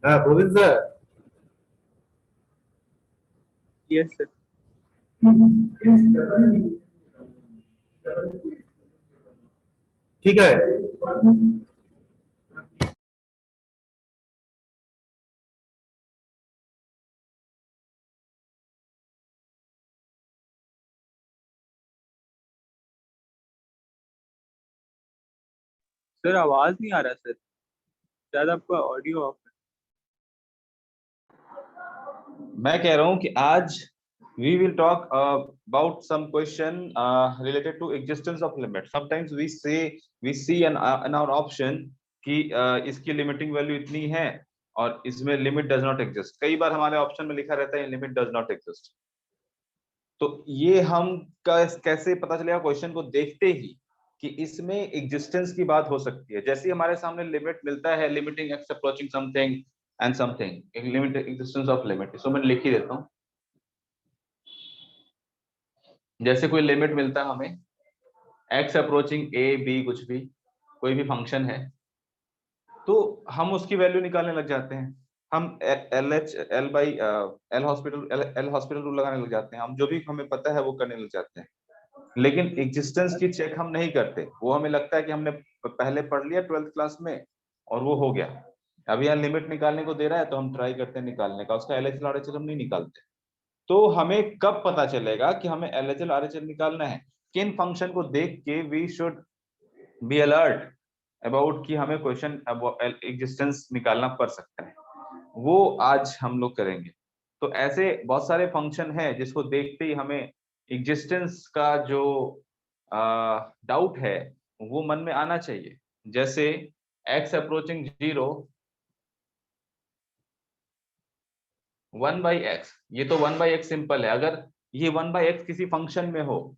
हाँ Govind sir. Yes sir. ठीक है। सर आवाज नहीं आ रहा सर, शायद आपका ऑडियो ऑफ है। मैं कह रहा हूं कि आज we will talk about some question related to existence of limit. Sometimes we see in our option कि इसकी लिमिटिंग वैल्यू इतनी है और इसमें लिमिट डज नॉट एग्जिस्ट। कई बार हमारे ऑप्शन में लिखा रहता है लिमिट डज नॉट एग्जिस्ट। तो ये हम कैसे पता चलेगा क्वेश्चन को देखते ही कि इसमें एग्जिस्टेंस की बात हो सकती है। जैसे हमारे सामने लिमिट मिलता है, limiting x approaching something and something, एक लिमिट एग्जिस्टेंस ऑफ लिमिट, इसको मैं लिख ही देता हूं। जैसे कोई लिमिट मिलता है हमें एक्स अप्रोचिंग ए बी, कुछ भी कोई भी फंक्शन है, तो हम उसकी वैल्यू निकालने लग जाते हैं। हम L H L by L hospital rule लगाने लग जाते हैं। हम जो भी हमें पता है वो करने लग जाते हैं, लेकिन एग्जिस्टेंस की चेक हम नहीं करते। वो हमें लगता है कि हमने पहले पढ़ लिया 12th क्लास में और वो हो गया। अभी यहाँ लिमिट निकालने को दे रहा है तो हम ट्राई करते हैं निकालने का, उसका L H L R H L हम नहीं निकालते। तो हमें कब पता चलेगा कि हमें L H L R H L निकालना है? किन फंक्शन को देख के we should be alert about कि हमें क्वेश्चन एग्जिस्टेंस निकालना पड़ सकता है, वो आज हम लोग करेंगे। तो ऐसे बहुत सारे फंक्शन हैं जिसको देखते ही हमें एग्जिस्टेंस का जो डाउट है वो मन में आना चाहिए। जैसे x अप्रोचिंग 0 1 बाई एक्स, ये तो 1 बाई एक्स सिंपल है। अगर ये 1 बाई एक्स किसी फंक्शन में हो,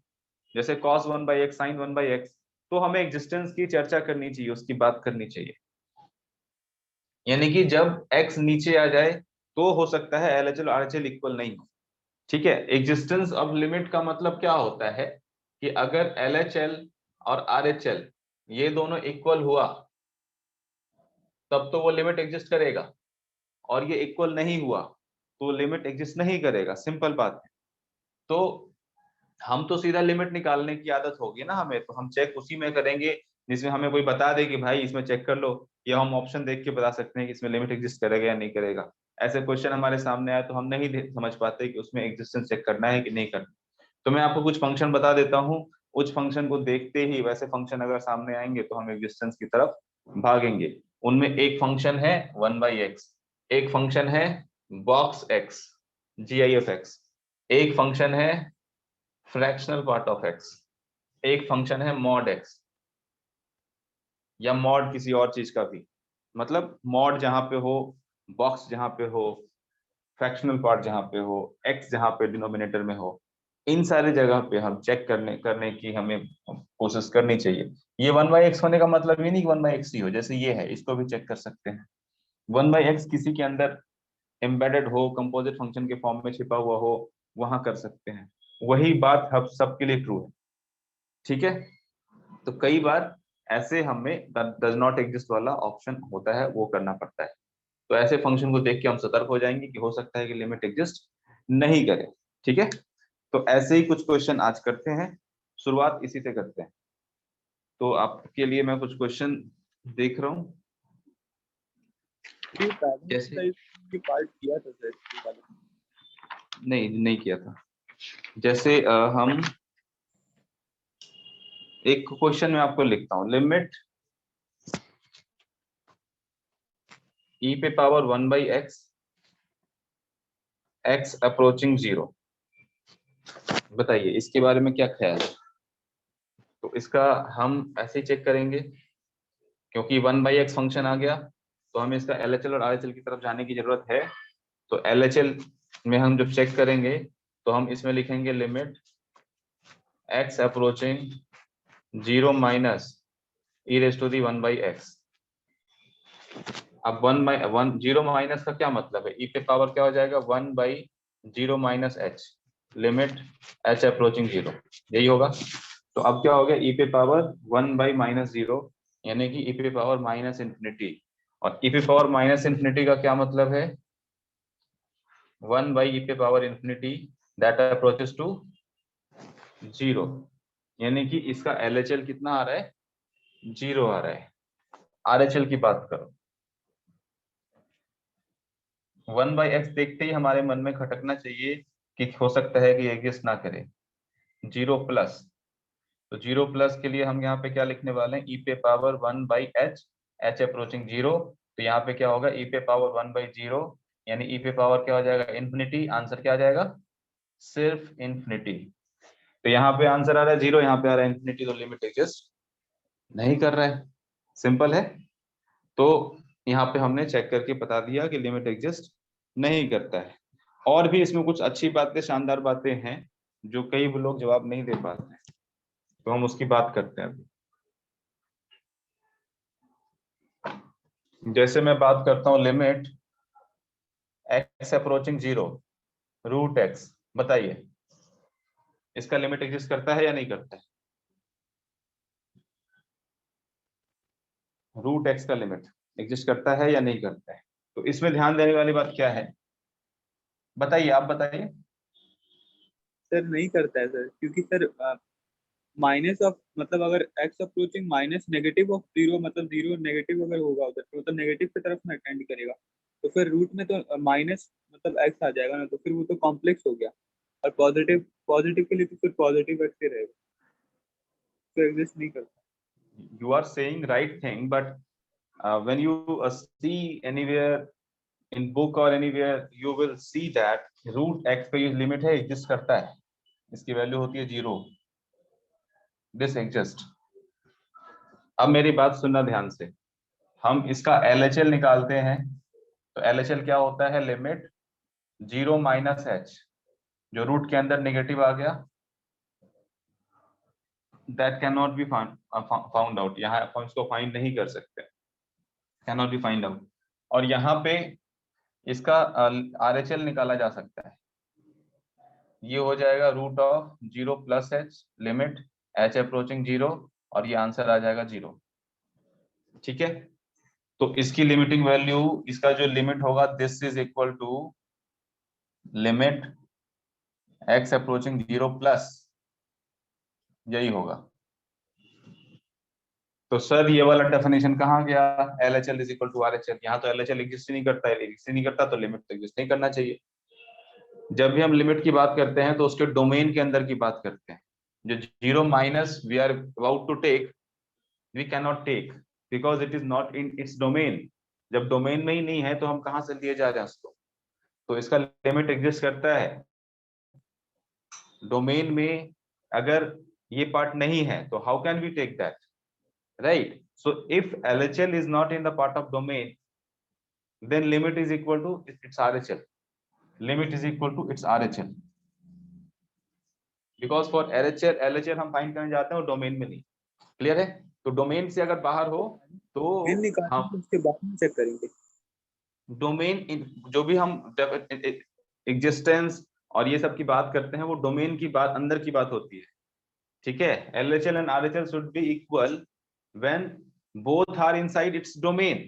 जैसे cos 1 by x, sin 1 by x, तो हमें एग्जिस्टेंस की चर्चा करनी चाहिए, उसकी बात करनी चाहिए। यानी कि जब x नीचे आ जाए तो हो सकता है LHL RHL इक्वल नहीं हो। ठीक है, एग्जिस्टेंस ऑफ लिमिट का मतलब क्या होता है कि अगर LHL और RHL ये दोनों इक्वल हुआ तब तो वो लिमिट एग्जिस्ट करेगा, और ये इक्वल नहीं हुआ तो लिमिट एग्जिस्ट नहीं करेगा। सिंपल बात है। तो हम तो सीधा लिमिट निकालने की आदत होगी ना हमें, तो हम चेक उसी में करेंगे जिसमें हमें कोई बता दे कि भाई इसमें चेक कर लो, या हम ऑप्शन देख के बता सकते हैं कि इसमें लिमिट एग्जिस्ट करेगा या नहीं करेगा। ऐसे क्वेश्चन हमारे सामने आए तो हम नहीं समझ पाते कि उसमें एग्जिस्टेंस चेक करना है कि नहीं करना। तो मैं आपको कुछ फंक्शन बता देता हूँ, उस फंक्शन को देखते ही वैसे फंक्शन अगर सामने आएंगे तो हम एग्जिस्टेंस की तरफ भागेंगे। उनमें एक फंक्शन है 1 बाई एक्स, एक फंक्शन है बॉक्स एक्स GIF(x), एक फंक्शन है फ्रैक्शनल पार्ट ऑफ एक्स, एक फंक्शन है मॉड एक्स, या मॉड किसी और चीज का भी। मतलब मॉड जहां पे हो, बॉक्स जहां पे हो, फ्रैक्शनल पार्ट जहां पे हो, एक्स जहां पे डिनोमिनेटर में हो, इन सारी जगह पे हम चेक करने करने की हमें कोशिश करनी चाहिए। ये 1 बाई एक्स होने का मतलब ये नहीं कि 1 बाई एक्स ही हो, जैसे ये है इसको भी चेक कर सकते हैं। 1 बाई एक्स किसी के अंदर एम्बेडेड हो, कंपोजिट फंक्शन के फॉर्म में छिपा हुआ हो, वहां कर सकते हैं। वही बात हम सबके लिए ट्रू है। ठीक है, तो कई बार ऐसे हमें डज नॉट एग्जिस्ट वाला ऑप्शन होता है, वो करना पड़ता है। तो ऐसे फंक्शन को देख के हम सतर्क हो जाएंगे कि हो सकता है कि लिमिट एग्जिस्ट नहीं करे। ठीक है, तो ऐसे ही कुछ क्वेश्चन आज करते हैं, शुरुआत इसी से करते हैं। तो आपके लिए मैं कुछ क्वेश्चन देख रहा हूँ। ये बैलेंस जैसे साइज की पार्ट किया था सर ये वाला। नहीं किया था। जैसे हम एक क्वेश्चन में आपको लिखता हूँ, लिमिट e पे power 1 by x, x approaching 0। बताइए इसके बारे में क्या ख्याल है? तो इसका हम ऐसे ही चेक करेंगे, क्योंकि 1 बाई एक्स फंक्शन आ गया तो हमें इसका LHL और RHL की तरफ जाने की जरूरत है। तो LHL में हम जब चेक करेंगे तो हम इसमें लिखेंगे limit x approaching 0 minus e raise to the 1 by x. अब 1 बाई 1 0 माइनस का क्या मतलब है, e पे पावर क्या हो जाएगा 1 by 0 minus h, limit h approaching 0, यही होगा। तो अब क्या हो गया, e पे पावर 1 बाई माइनस 0 यानी कि e पे पावर माइनस इंफिनिटी और e पे पावर माइनस इंफिनिटी का क्या मतलब है? 1 by e पे power infinity that approaches to 0, यानी कि इसका LHL कितना आ रहा है? 0 आ रहा है। RHL की बात करो, 1 by x देखते ही हमारे मन में खटकना चाहिए कि हो सकता है कि एग्जिस्ट ना करे। 0 प्लस, तो 0 प्लस के लिए हम यहाँ पे क्या लिखने वाले हैं? e पे power 1 by h, h approaching 0, तो यहाँ पे क्या होगा? e पे पावर 1 by 0, यानी e पे पावर क्या हो जाएगा? इंफिनिटी। आंसर क्या आ जाएगा? सिर्फ इंफिनिटी। तो यहाँ पे आंसर आ रहा है 0, यहाँ पे आ रहा है इंफिनिटी, तो लिमिट एग्जिस्ट नहीं कर रहा है। सिंपल है। तो यहाँ पे हमने चेक करके बता दिया कि लिमिट एग्जिस्ट नहीं करता है। और भी इसमें कुछ अच्छी बातें, शानदार बातें हैं जो कई लोग जवाब नहीं दे पाते हैं, तो हम उसकी बात करते हैं अभी। जैसे मैं बात करता हूं limit x approaching 0 root x, बताइए इसका लिमिट एग्जिस्ट करता है या नहीं करता है? रूट x का लिमिट एग्जिस्ट करता है या नहीं करता है? तो इसमें ध्यान देने वाली बात क्या है, बताइए, आप बताइए। सर नहीं करता है सर, क्योंकि सर माइनस ऑफ मतलब अगर x approaching minus negative of zero, मतलब जीरो नेगेटिव अगर होगा उधर तो मतलब नेगेटिव की तरफ में टेंड करेगा, तो फिर रूट में तो माइनस मतलब एक्स आ जाएगा ना, तो फिर वो तो कॉम्प्लेक्स हो गया। और पॉजिटिव पॉजिटिव के लिए तो फिर पॉजिटिव एक्स ही रहेगा, तो एग्जिस्ट नहीं करता। You are saying right thing, but when you see anywhere in book or anywhere, you will see that root x पे ये लिमिट है, एग्जिस्ट करता है, इसकी वैल्यू होती है 0, दिस एग्जिस्ट। अब मेरी बात सुनना ध्यान से, हम इसका LHL निकालते हैं, तो LHL क्या होता है? लिमिट 0 माइनस h, जो रूट के अंदर नेगेटिव आ गया, that can not be found out, यहाँ हम इसको फाइंड नहीं कर सकते, can not be find out. और यहाँ पे इसका RHL निकाला जा सकता है, ये हो जाएगा root of 0 plus h, limit h approaching 0, और ये आंसर आ जाएगा 0। ठीक है, तो इसकी लिमिटिंग वैल्यू, इसका जो लिमिट होगा, this is equal to limit x approaching 0 plus, यही होगा। तो सर ये वाला डेफिनेशन कहाँ गया? LHL is equal to RHL। यहाँ तो LHL एग्जिस्ट नहीं करता है, एग्जिस्ट नहीं करता तो लिमिट तो एग्जिस्ट नहीं करना चाहिए। जब भी हम लिमिट की बात करते हैं तो उसके डोमेन के अंदर की बात करते हैं। जो 0 minus we are about to take, we can not take because it is not in its domain. जब डोमेन में ही नहीं है तो हम कहाँ से लिए जा रहे हैं उसको? तो इसका लिमिट एग्जिस्ट करता है डोमेन में। अगर ये पार्ट नहीं है तो how can we take that, right? So if LHL is not in the part of domain, then limit is equal to its RHL, limit is equal to its RHL, because for LHL हम find करने जाते हैं और domain में नहीं। Clear है? तो domain से अगर बाहर हो तो मेन निकालेंगे हम तो उसके बाद में चेक करेंगे। डोमेन, जो भी हम एग्जिस्टेंस और ये सब की बात करते हैं, वो डोमेन की बात, अंदर की बात होती है। ठीक है, LHL and RHL should be equal when both are inside its domain.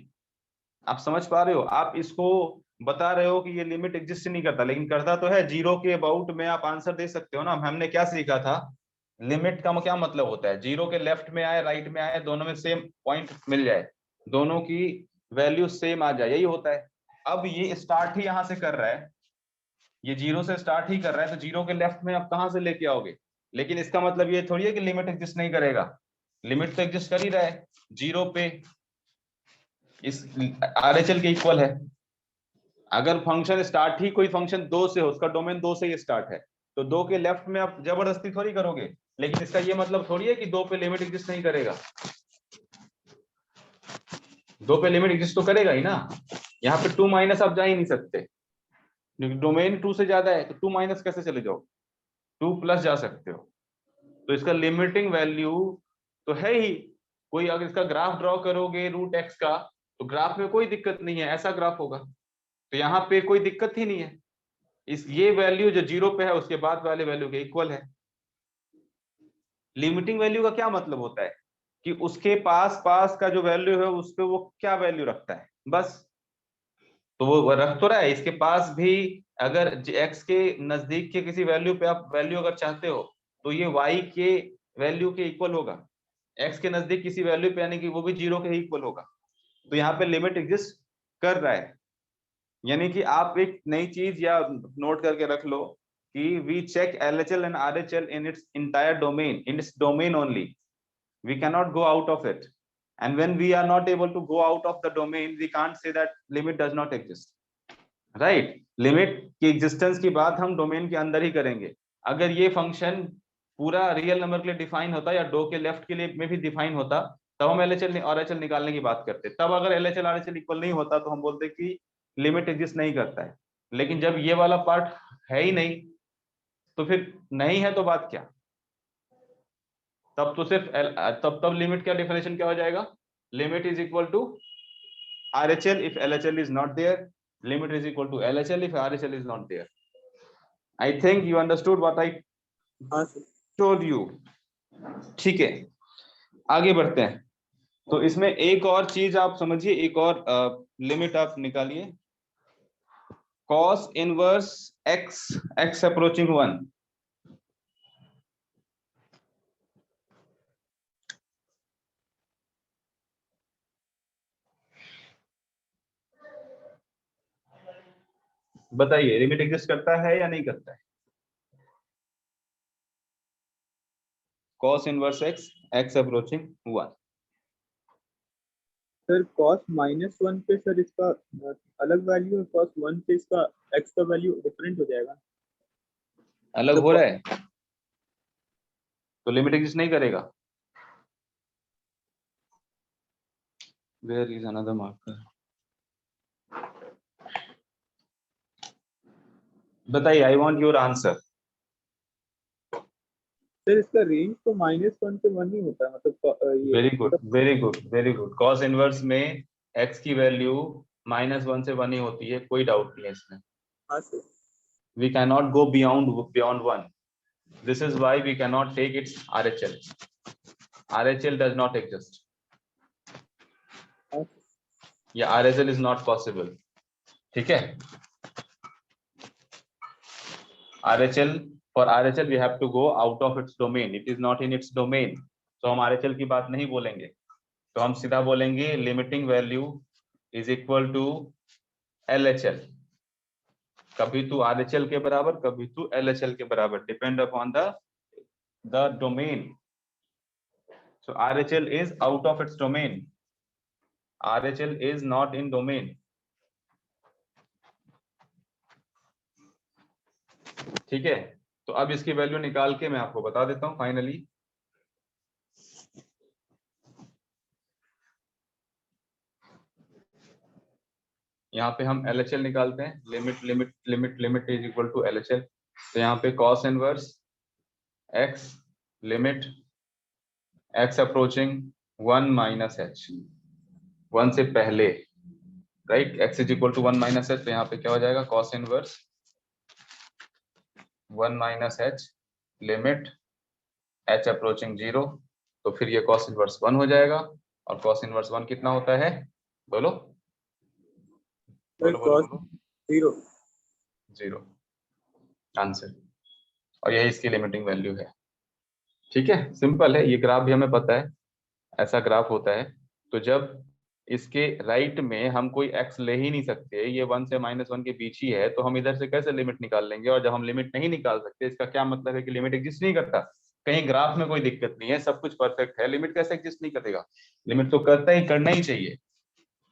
आप समझ पा रहे हो? आप इसको बता रहे हो कि ये लिमिट एग्जिस्ट नहीं करता, लेकिन करता तो है। 0 के अबाउट में आप आंसर दे सकते हो ना। हमने क्या सीखा था? लिमिट का क्या मतलब होता है? 0 के लेफ्ट में आए, राइट में आए, दोनों में सेम पॉइंट मिल जाए, दोनों की वैल्यू सेम आ जाए, यही होता है। अब ये स्टार्ट ही यहां से कर रहा है, ये 0 से स्टार्ट ही कर रहा है, तो 0 के लेफ्ट में आप कहां से लेके आओगे? लेकिन इसका मतलब ये थोड़ी है कि लिमिट एग्जिस्ट नहीं करेगा, लिमिट तो एग्जिस्ट कर ही रहा है 0 पे, इस RHL के इक्वल है। अगर फंक्शन स्टार्ट ही कोई फंक्शन 2 से हो, उसका डोमेन 2 से ही स्टार्ट है, तो 2 के लेफ्ट में आप जबरदस्ती थोड़ी करोगे। लेकिन इसका ये मतलब थोड़ी है कि 2 पे लिमिट एग्जिस्ट नहीं करेगा, 2 पे लिमिट एग्जिस्ट तो करेगा ही ना। यहाँ पे 2 माइनस आप जा ही नहीं सकते, क्योंकि डोमेन 2 से ज्यादा है, तो 2 माइनस कैसे चले जाओ? 2 प्लस जा सकते हो। तो इसका लिमिटिंग वैल्यू तो है ही। कोई अगर इसका ग्राफ ड्रॉ करोगे रूट एक्स का, तो ग्राफ में कोई दिक्कत नहीं है, ऐसा ग्राफ होगा, तो यहाँ पे कोई दिक्कत ही नहीं है। इस ये वैल्यू जो 0 पे है उसके बाद वाले वैल्यू के इक्वल है। लिमिटिंग वैल्यू का क्या मतलब होता है? कि उसके पास पास का जो वैल्यू है उस पे वो क्या वैल्यू रखता है, बस। तो वो रख तो रहा है, इसके पास भी अगर x के नजदीक के किसी वैल्यू पे आप वैल्यू अगर चाहते हो तो ये y के वैल्यू के इक्वल होगा, x के नजदीक किसी वैल्यू पे यानी कि वो भी 0 के इक्वल होगा। तो यहाँ पे लिमिट एग्जिस्ट कर रहा है। यानी कि आप एक नई चीज या नोट करके रख लो कि we check LHL and RHL in its entire domain, in its domain only, we cannot go out of it, and when we are not able to go out of the domain we can't say that limit does not exist, right? Limit की existence की बात हम domain के अंदर ही करेंगे। अगर ये function पूरा रियल नंबर के लिए डिफाइन होता या डो के लेफ्ट के लिए में भी डिफाइन होता तब हम LHL और RHL निकालने की बात करते। तब अगर LHL RHL इक्वल नहीं होता तो हम बोलते कि लिमिट एग्जिस्ट नहीं करता है। लेकिन जब ये वाला पार्ट है ही नहीं तो फिर नहीं है तो बात क्या, तब तो सिर्फ तब लिमिट का डेफिनेशन क्या हो जाएगा, limit is equal to RHL if LHL is not there, limit is equal to LHL if RHL is not there. I think you understood what I हाँ सर। told you। ठीक है, आगे बढ़ते हैं। तो इसमें एक और चीज आप समझिए, एक और लिमिट आप निकालिए, cos इनवर्स x अप्रोचिंग 1। बताइए लिमिट एग्जिस्ट करता है या नहीं करता है? cos inverse x approaching 1। Sir cos -1 पे सर इसका अलग वैल्यू है, cos 1 पे इसका x का वैल्यू डिफरेंट हो जाएगा। अलग तो हो रहा है तो लिमिट एग्जिस्ट नहीं करेगा। Where is another marker? बताइए, I want your answer. Sir इसका रेंज तो -1 से 1 ही होता है, मतलब ये वेरी गुड मतलब। Very good very good. cos inverse में x की वैल्यू -1 से 1 ही होती है, कोई डाउट नहीं है इसमें। हाँ sir. We cannot go beyond 1. This is why we cannot take its RHL. RHL does not exist. हाँ sir. Yeah, RHL is not possible. ठीक है, RHL, for RHL we have to go out of its domain. It is not in its domain. तो हम RHL की बात नहीं बोलेंगे, तो हम सीधा बोलेंगे limiting value is equal to LHL। कभी तो RHL के बराबर, कभी तो LHL के बराबर, depend upon the domain. So RHL is out of its domain. RHL is not in domain. ठीक है, तो अब इसकी वैल्यू निकाल के मैं आपको बता देता हूं फाइनली। यहाँ पे हम LHL निकालते हैं, limit limit limit limit is equal to LHL। तो यहाँ पे cos inverse x limit x approaching 1 minus h, 1 से पहले, right, x is equal to 1 minus h। तो यहाँ पे क्या हो जाएगा, cos inverse 1 minus h limit h approaching 0। तो फिर ये cos इनवर्स 1 हो जाएगा, और cos इनवर्स 1 कितना होता है, बोलो सर बोलो बोलो cos बोलो। 0। 0 आंसर, और यही इसकी लिमिटिंग वैल्यू है। ठीक है, सिंपल है, ये ग्राफ भी हमें पता है ऐसा ग्राफ होता है। तो जब इसके राइट में हम कोई x ले ही नहीं सकते, ये 1 से -1 के बीच ही है, तो हम इधर से कैसे लिमिट निकाल लेंगे? और जब हम लिमिट नहीं निकाल सकते, इसका क्या मतलब है कि लिमिट एग्जिस्ट नहीं करता। कहीं ग्राफ में कोई दिक्कत नहीं है, सब कुछ परफेक्ट है, लिमिट कैसे एग्जिस्ट नहीं करेगा? लिमिट तो करता ही, करना ही चाहिए।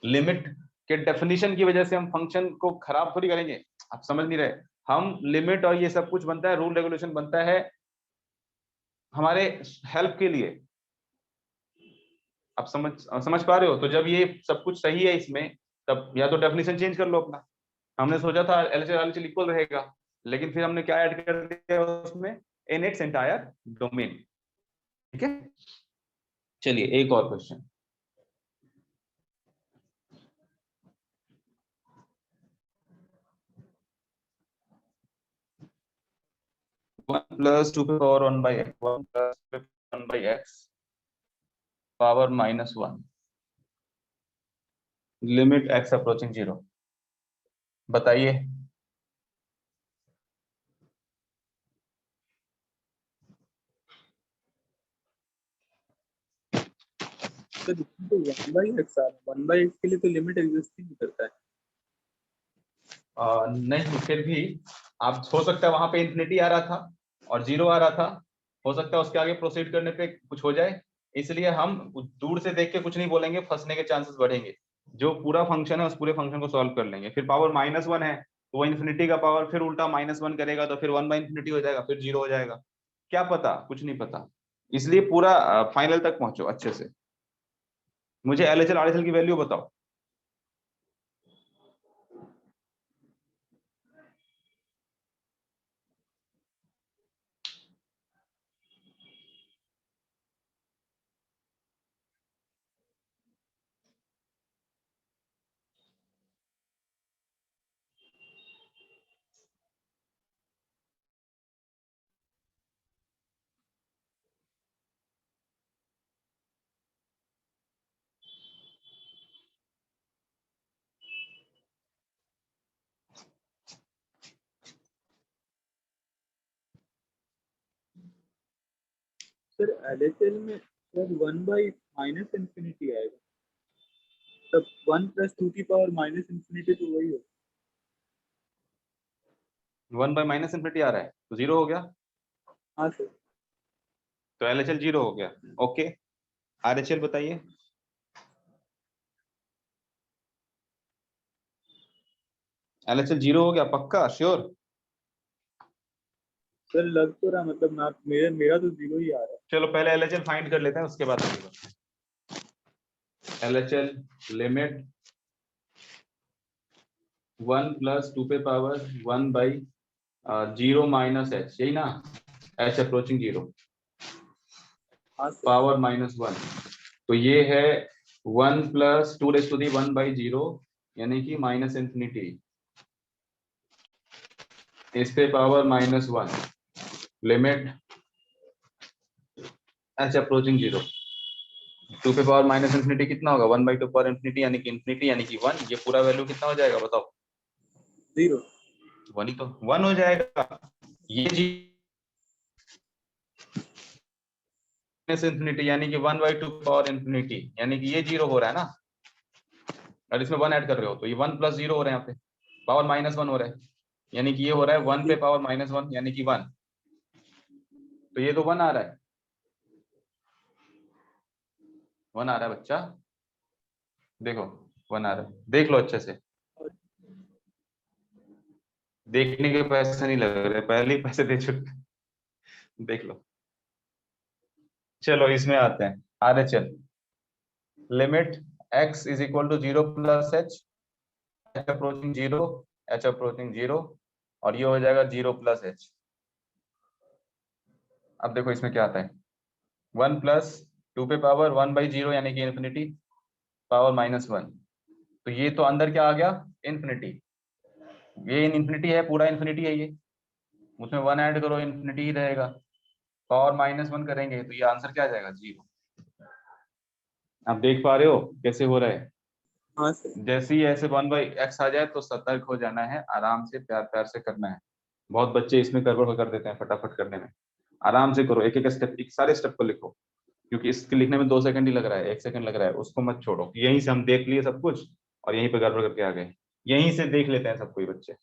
लिमिट के डेफिनेशन की वजह से हम फंक्शन को खराब थोड़ी करेंगे, आप समझ नहीं रहे। हम लिमिट और ये सब कुछ बनता है, रूल रेगुलेशन बनता है हमारे हेल्प के लिए। आप समझ पा रहे हो? तो जब ये सब कुछ सही है इसमें, तब या तो डेफिनेशन चेंज कर लो अपना। हमने सोचा था LHL इक्वल रहेगा, लेकिन फिर हमने क्या ऐड कर दिया उसमें, इन इट्स एंटायर डोमेन। ठीक है, चलिए एक और question. 1 plus 2 power 1 by x, 1 plus 1 by x power -1। Limit x approaching 0, बताइए। सर इसमें तो 1/x आ रहा है, 1/x के लिए तो लिमिट एग्जिस्ट ही नहीं करता है। नहीं, फिर भी आप हो सकता है वहां पे इंफिनिटी आ रहा था और 0 आ रहा था, हो सकता है उसके आगे प्रोसीड करने पे कुछ हो जाए, इसलिए हम दूर से देख के कुछ नहीं बोलेंगे, फंसने के चांसेस बढ़ेंगे। जो पूरा फंक्शन है उस पूरे फंक्शन को सॉल्व कर लेंगे। फिर पावर -1 है तो वो इन्फिनिटी का पावर फिर उल्टा -1 करेगा तो फिर 1/∞ हो जाएगा, फिर 0 हो जाएगा। क्या पता, कुछ नहीं पता, इसलिए पूरा फाइनल तक पहुंचो अच्छे से। मुझे LHL RHL की वैल्यू बताओ। सर LHL में सर 1/-∞ आएगा, तब 1 + 2⁻∞ तो वही हो। 1/-∞ आ रहा है तो 0 हो गया, हाँ सर। तो LHL 0 हो गया। ओके, RHL बताइए। LHL 0 हो गया, पक्का श्योर? सर लग तो रहा, मतलब ना मेरा तो 0 ही आ रहा है। चलो पहले LHL फाइंड कर लेते हैं, उसके बाद LHL लिमिट 1 + 2⁻1/0 - h, यही ना, h अप्रोचिंग 0 हाँ सर। पावर -1, तो ये है 1 + 2⁻1/0 यानी कि -∞, इस पे पावर -1, लिमिट h अप्रोचिंग 0, 2⁻∞ कितना होगा, 1/2 यानी कि इंफिनिटी यानी कि 1, ये पूरा वैल्यू कितना हो जाएगा बताओ? 0। 1 ही तो 1 हो जाएगा। ये इंफिनिटी यानी कि 1/2 यानी कि ये 0 हो रहा है ना, और इसमें 1 ऐड कर रहे हो तो ये 1 + 0 हो रहा है, यहाँ पे पावर -1 हो रहा है, यानी कि ये हो रहा है 1 पे पावर -1 यानी कि 1, तो ये तो 1 आ रहा है, 1 आ रहा है बच्चा, देखो 1 आ रहा है, देख लो अच्छे से, देखने के पैसे नहीं लग रहे, पहले ही पैसे दे चुके, देख लो। चलो इसमें आते हैं, RHL limit x = 0 + h, h approaching 0, h approaching 0, और ये हो जाएगा 0 + h। अब देखो इसमें क्या आता है, 1 + 2⁻1/0 यानी कि इंफिनिटी पावर -1, तो ये तो अंदर क्या आ गया, इंफिनिटी, ये इंफिनिटी है, पूरा इंफिनिटी है ये, उसमें 1 ऐड करो इंफिनिटी ही रहेगा, पावर -1 करेंगे तो ये आंसर क्या आ जाएगा, 0। आप देख पा रहे हो कैसे हो रहा है? हाँ सर। जैसे ही ऐसे 1/x आ जाए तो सतर्क हो जाना है, आराम से प्यार प्यार से करना है। बहुत बच्चे इसमें गड़बड़ कर देते हैं फटाफट करने में, आराम से करो, एक एक स्टेप, एक सारे स्टेप को लिखो, क्योंकि इसके लिखने में 2 सेकंड ही लग रहा है, 1 सेकंड लग रहा है, उसको मत छोड़ो, यहीं से हम देख लिए सब कुछ और यहीं पे गड़बड़ करके आ गए, यहीं से देख लेते हैं सब कोई बच्चे।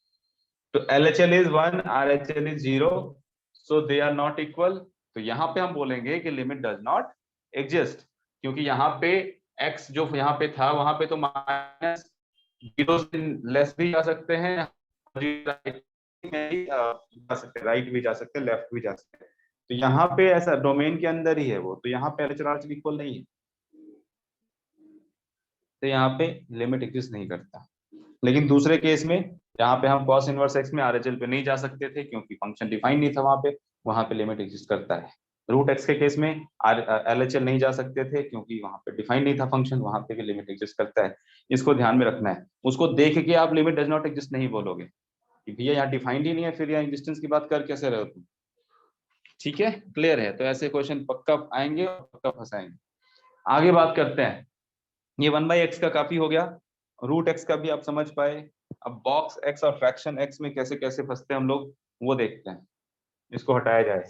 तो LHL is 1, RHL is 0, so they are not equal, तो यहाँ पे हम बोलेंगे कि लिमिट डज नॉट एग्जिस्ट, क्योंकि यहाँ पे x जो यहाँ पे था वहां पे तो -0 से लेस भी जा सकते हैं, राइट में भी जा सकते हैं, राइट भी जा सकते हैं, लेफ्ट भी जा सकते हैं, तो यहाँ पे ऐसा डोमेन के अंदर ही है वो, तो यहाँ पे LHL RHL इक्वल नहीं है, तो यहाँ पे लिमिट एग्जिस्ट नहीं करता। लेकिन दूसरे केस में जहाँ पे हम cos इनवर्स x में RHL पे नहीं जा सकते थे क्योंकि फंक्शन डिफाइन नहीं था वहां पे लिमिट एग्जिस्ट करता है। रूट x के केस में LHL नहीं जा सकते थे क्योंकि वहां पे डिफाइन नहीं था फंक्शन, वहां पे भी लिमिट एग्जिस्ट करता है। इसको ध्यान में रखना है, उसको देख के आप लिमिट डज नॉट एग्जिस्ट नहीं बोलोगे कि भैया यहाँ डिफाइंड ही नहीं है, फिर यहाँ एग्जिस्टेंस की बात कर कैसे रहे हो तुम। ठीक है, क्लियर है? तो ऐसे क्वेश्चन पक्का आएंगे और पक्का फंसाएंगे। आगे बात करते हैं, ये 1/x का काफी हो गया, रूट एक्स का भी आप समझ पाए। अब बॉक्स एक्स और फ्रैक्शन एक्स में कैसे कैसे फंसते हैं हम लोग वो देखते हैं। इसको हटाया जाए।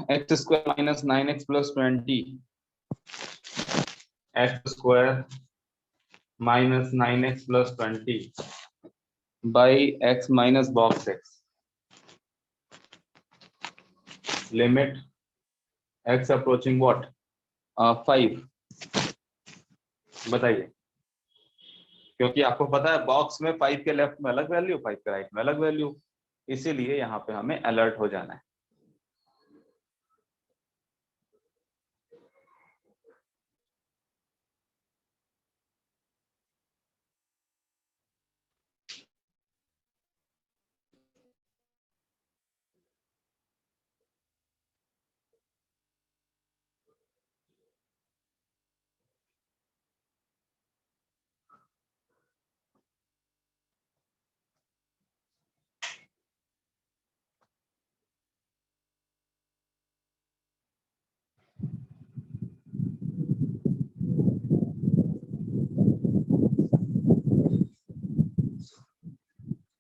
X square minus 9x plus 20 x square minus 9x plus 20 by x minus box x limit x approaching what 5। बताइए, क्योंकि आपको पता है बॉक्स में 5 के लेफ्ट में अलग वैल्यू, 5 के राइट में अलग वैल्यू, इसीलिए यहाँ पे हमें अलर्ट हो जाना है।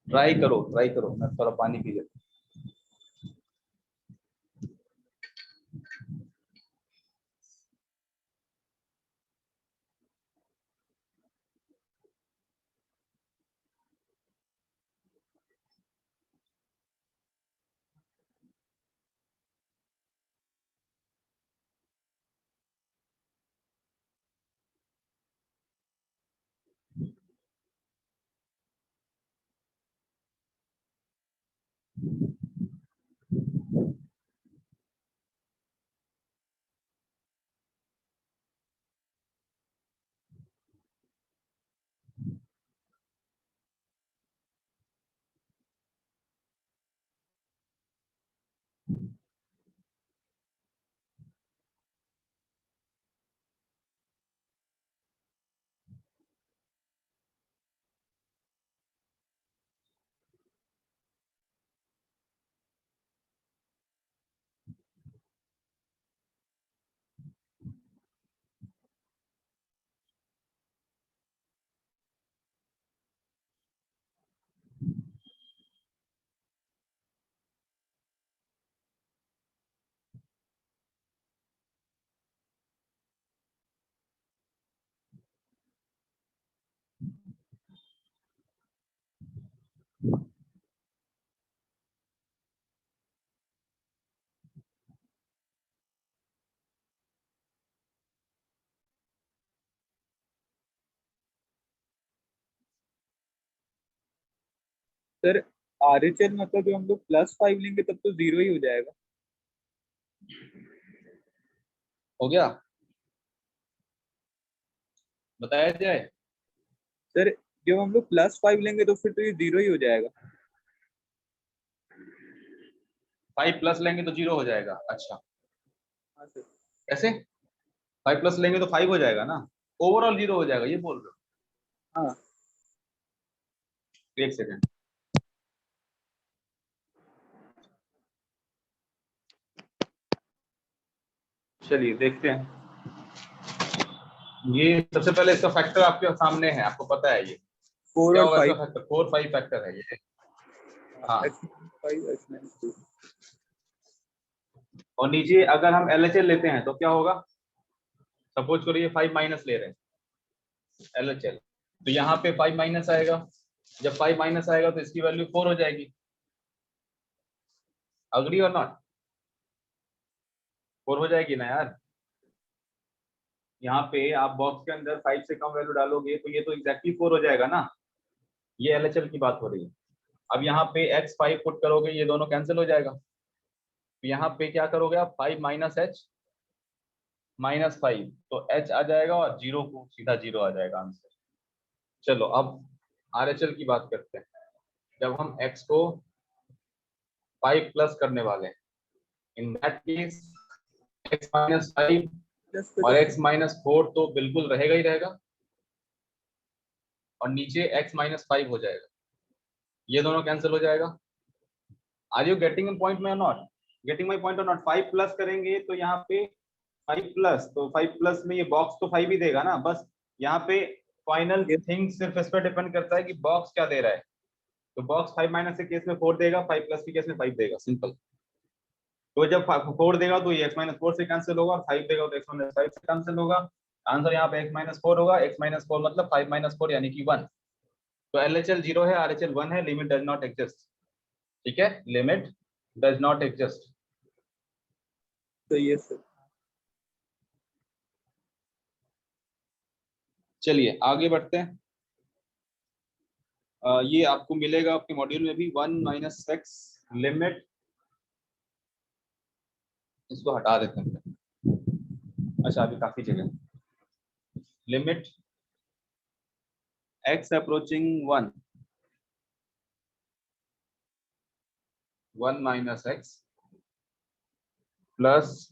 ट्राई करो, मैं थोड़ा पानी पी लेता हूं। सर RHL मतलब जो हम लोग +5 लेंगे तब तो 0 ही हो जाएगा। हो गया, बताया जाए। सर जब हम लोग +5 लेंगे तो फिर तो ये 0 ही हो जाएगा। 5 प्लस लेंगे तो 0 हो जाएगा। अच्छा, हाँ सर। कैसे? 5 प्लस लेंगे तो 5 हो जाएगा ना, ओवरऑल 0 हो जाएगा, ये बोल रहे हाँ हो? एक सेकेंड, चलिए देखते हैं। ये सबसे पहले इसका फैक्टर आपके सामने है, आपको पता है ये 4 क्या और होगा। इसका 5। फैक्टर 4 5 फैक्टर है ये। हाँ, x-5 x-2। और नीचे अगर हम LHL लेते हैं तो क्या होगा? सपोज करो ये 5 माइनस ले रहे हैं LHL, तो यहाँ पे 5 माइनस आएगा। जब 5 माइनस आएगा तो इसकी वैल्यू 4 हो जाएगी। अग्री और नॉट? 4 हो जाएगी ना यार। यहाँ पे आप बॉक्स के अंदर 5 से कम वैल्यू डालोगे तो ये तो एग्जैक्टली 4 हो जाएगा ना। ये LHL की बात हो रही है। अब यहाँ पे x5 पुट करोगे, ये दोनों कैंसिल हो जाएगा। तो यहाँ पे क्या करोगे आप, 5 माइनस h माइनस 5, तो h आ जाएगा और 0 को सीधा 0 आ जाएगा आंसर। चलो अब RHL की बात करते हैं। जब हम x को 5 प्लस करने वाले हैं, in that case x minus 5 plus पे और तो x माइनस 4 तो बिल्कुल रहेगा ही रहेगा। और नीचे x माइनस 5 हो जाएगा, ये दोनों कैंसिल हो जाएगा। Are you getting in point में और नॉट, गेटिंग माई पॉइंट और नॉट। 5 प्लस करेंगे तो यहाँ पे 5 प्लस, तो 5 प्लस में ये बॉक्स तो 5 ही देगा ना, बस यहाँ पे फाइनल थिंग सिर्फ इस पर डिपेंड करता है कि बॉक्स क्या दे रहा है। तो बॉक्स 5 माइनस के केस में 4 देगा, 5 प्लस के केस में 5 देगा, सिंपल। तो जब 4 देगा तो ये x माइनस 4 से कैंसिल होगा, और 5 देगा तो x माइनस 5 से कैंसिल होगा। आंसर यहाँ पे x माइनस 4 होगा, x माइनस 4 मतलब 5 माइनस 4 यानी कि 1। तो LHL 0 है, RHL 1 है, लिमिट डज नॉट एग्जिस्ट। ठीक है, लिमिट डज नॉट एग्जिस्ट। तो ये सर चलिए आगे बढ़ते हैं। ये आपको मिलेगा आपके मॉड्यूल में भी, 1 माइनस एक्स लिमिट, इसको हटा देते हैं। अच्छा अभी काफी जगह, limit x approaching 1, 1 minus x plus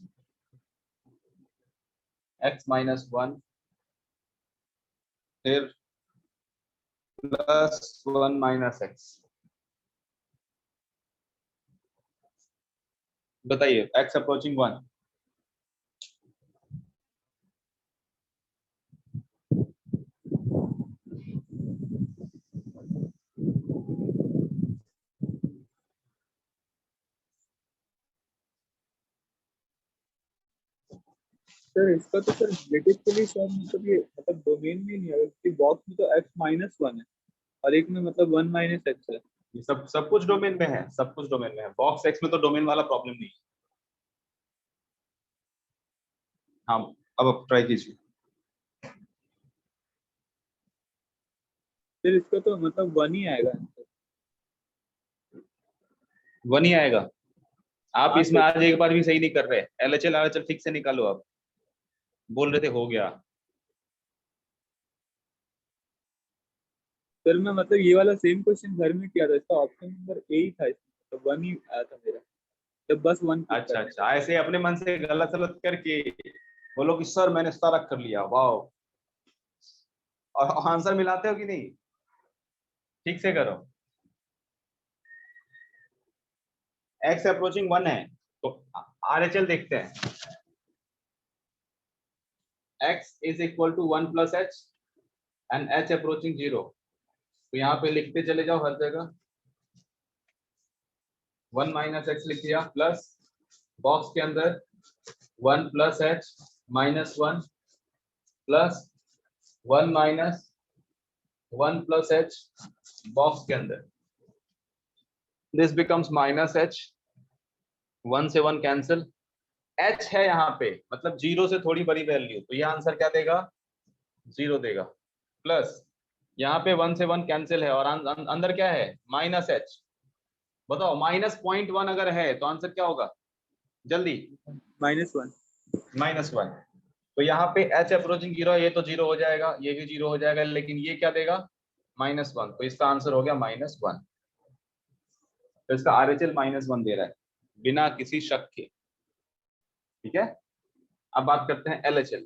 x minus 1, फिर प्लस 1 माइनस एक्स। बताइए x अप्रोचिंग 1। सर इसका तो सर नेगेटिव के लिए सर मतलब ये मतलब डोमेन में नहीं है, क्योंकि बॉक्स में तो x माइनस 1 है और एक में मतलब 1 माइनस एक्स है। ये सब कुछ डोमेन में है, सब कुछ डोमेन में है। बॉक्स एक्स में तो डोमेन वाला प्रॉब्लम नहीं है। हाँ अब ट्राई कीजिए। फिर इसका तो मतलब 1 ही आएगा आंसर। 1 ही आएगा। आप हाँ इसमें सर। आज एक बार भी सही नहीं कर रहे। LHL RHL ठीक से निकालो। आप बोल रहे थे हो गया। सर मैं मतलब ये वाला सेम क्वेश्चन घर में किया था, इसका ऑप्शन नंबर ए ही था इसमें, तो 1 ही आया था मेरा, जब बस 1 पिक अच्छा करने का अच्छा, था। ऐसे अपने मन से गलत सलत करके बोलो कि सर मैंने सारा कर लिया, वाह। और आंसर मिलाते हो कि नहीं? ठीक से करो। एक्स अप्रोचिंग 1 है तो RHL देखते हैं। x is equal to 1 plus h and h approaching 0। तो यहाँ पे लिखते चले जाओ हर जगह। 1 माइनस एक्स लिख दिया, प्लस बॉक्स के अंदर 1 plus H minus 1 plus 1 minus 1 plus H box के अंदर। दिस बिकम्स माइनस एच, 1 से 1 कैंसिल, h है यहाँ पे मतलब 0 से थोड़ी बड़ी वैल्यू, तो ये आंसर क्या देगा? 0 देगा। प्लस यहाँ पे 1 से 1 कैंसिल है और अंदर क्या है? Minus H. बताओ -0.1 अगर है तो आंसर क्या होगा? जल्दी। -1। -1। तो यहाँ पे h अप्रोचिंग 0 है, ये तो 0 हो जाएगा, ये भी 0 हो जाएगा, लेकिन ये क्या देगा? -1। तो इसका आंसर हो गया -1। तो इसका RHL -1 दे रहा है बिना किसी शक के। ठीक है, अब बात करते हैं LHL।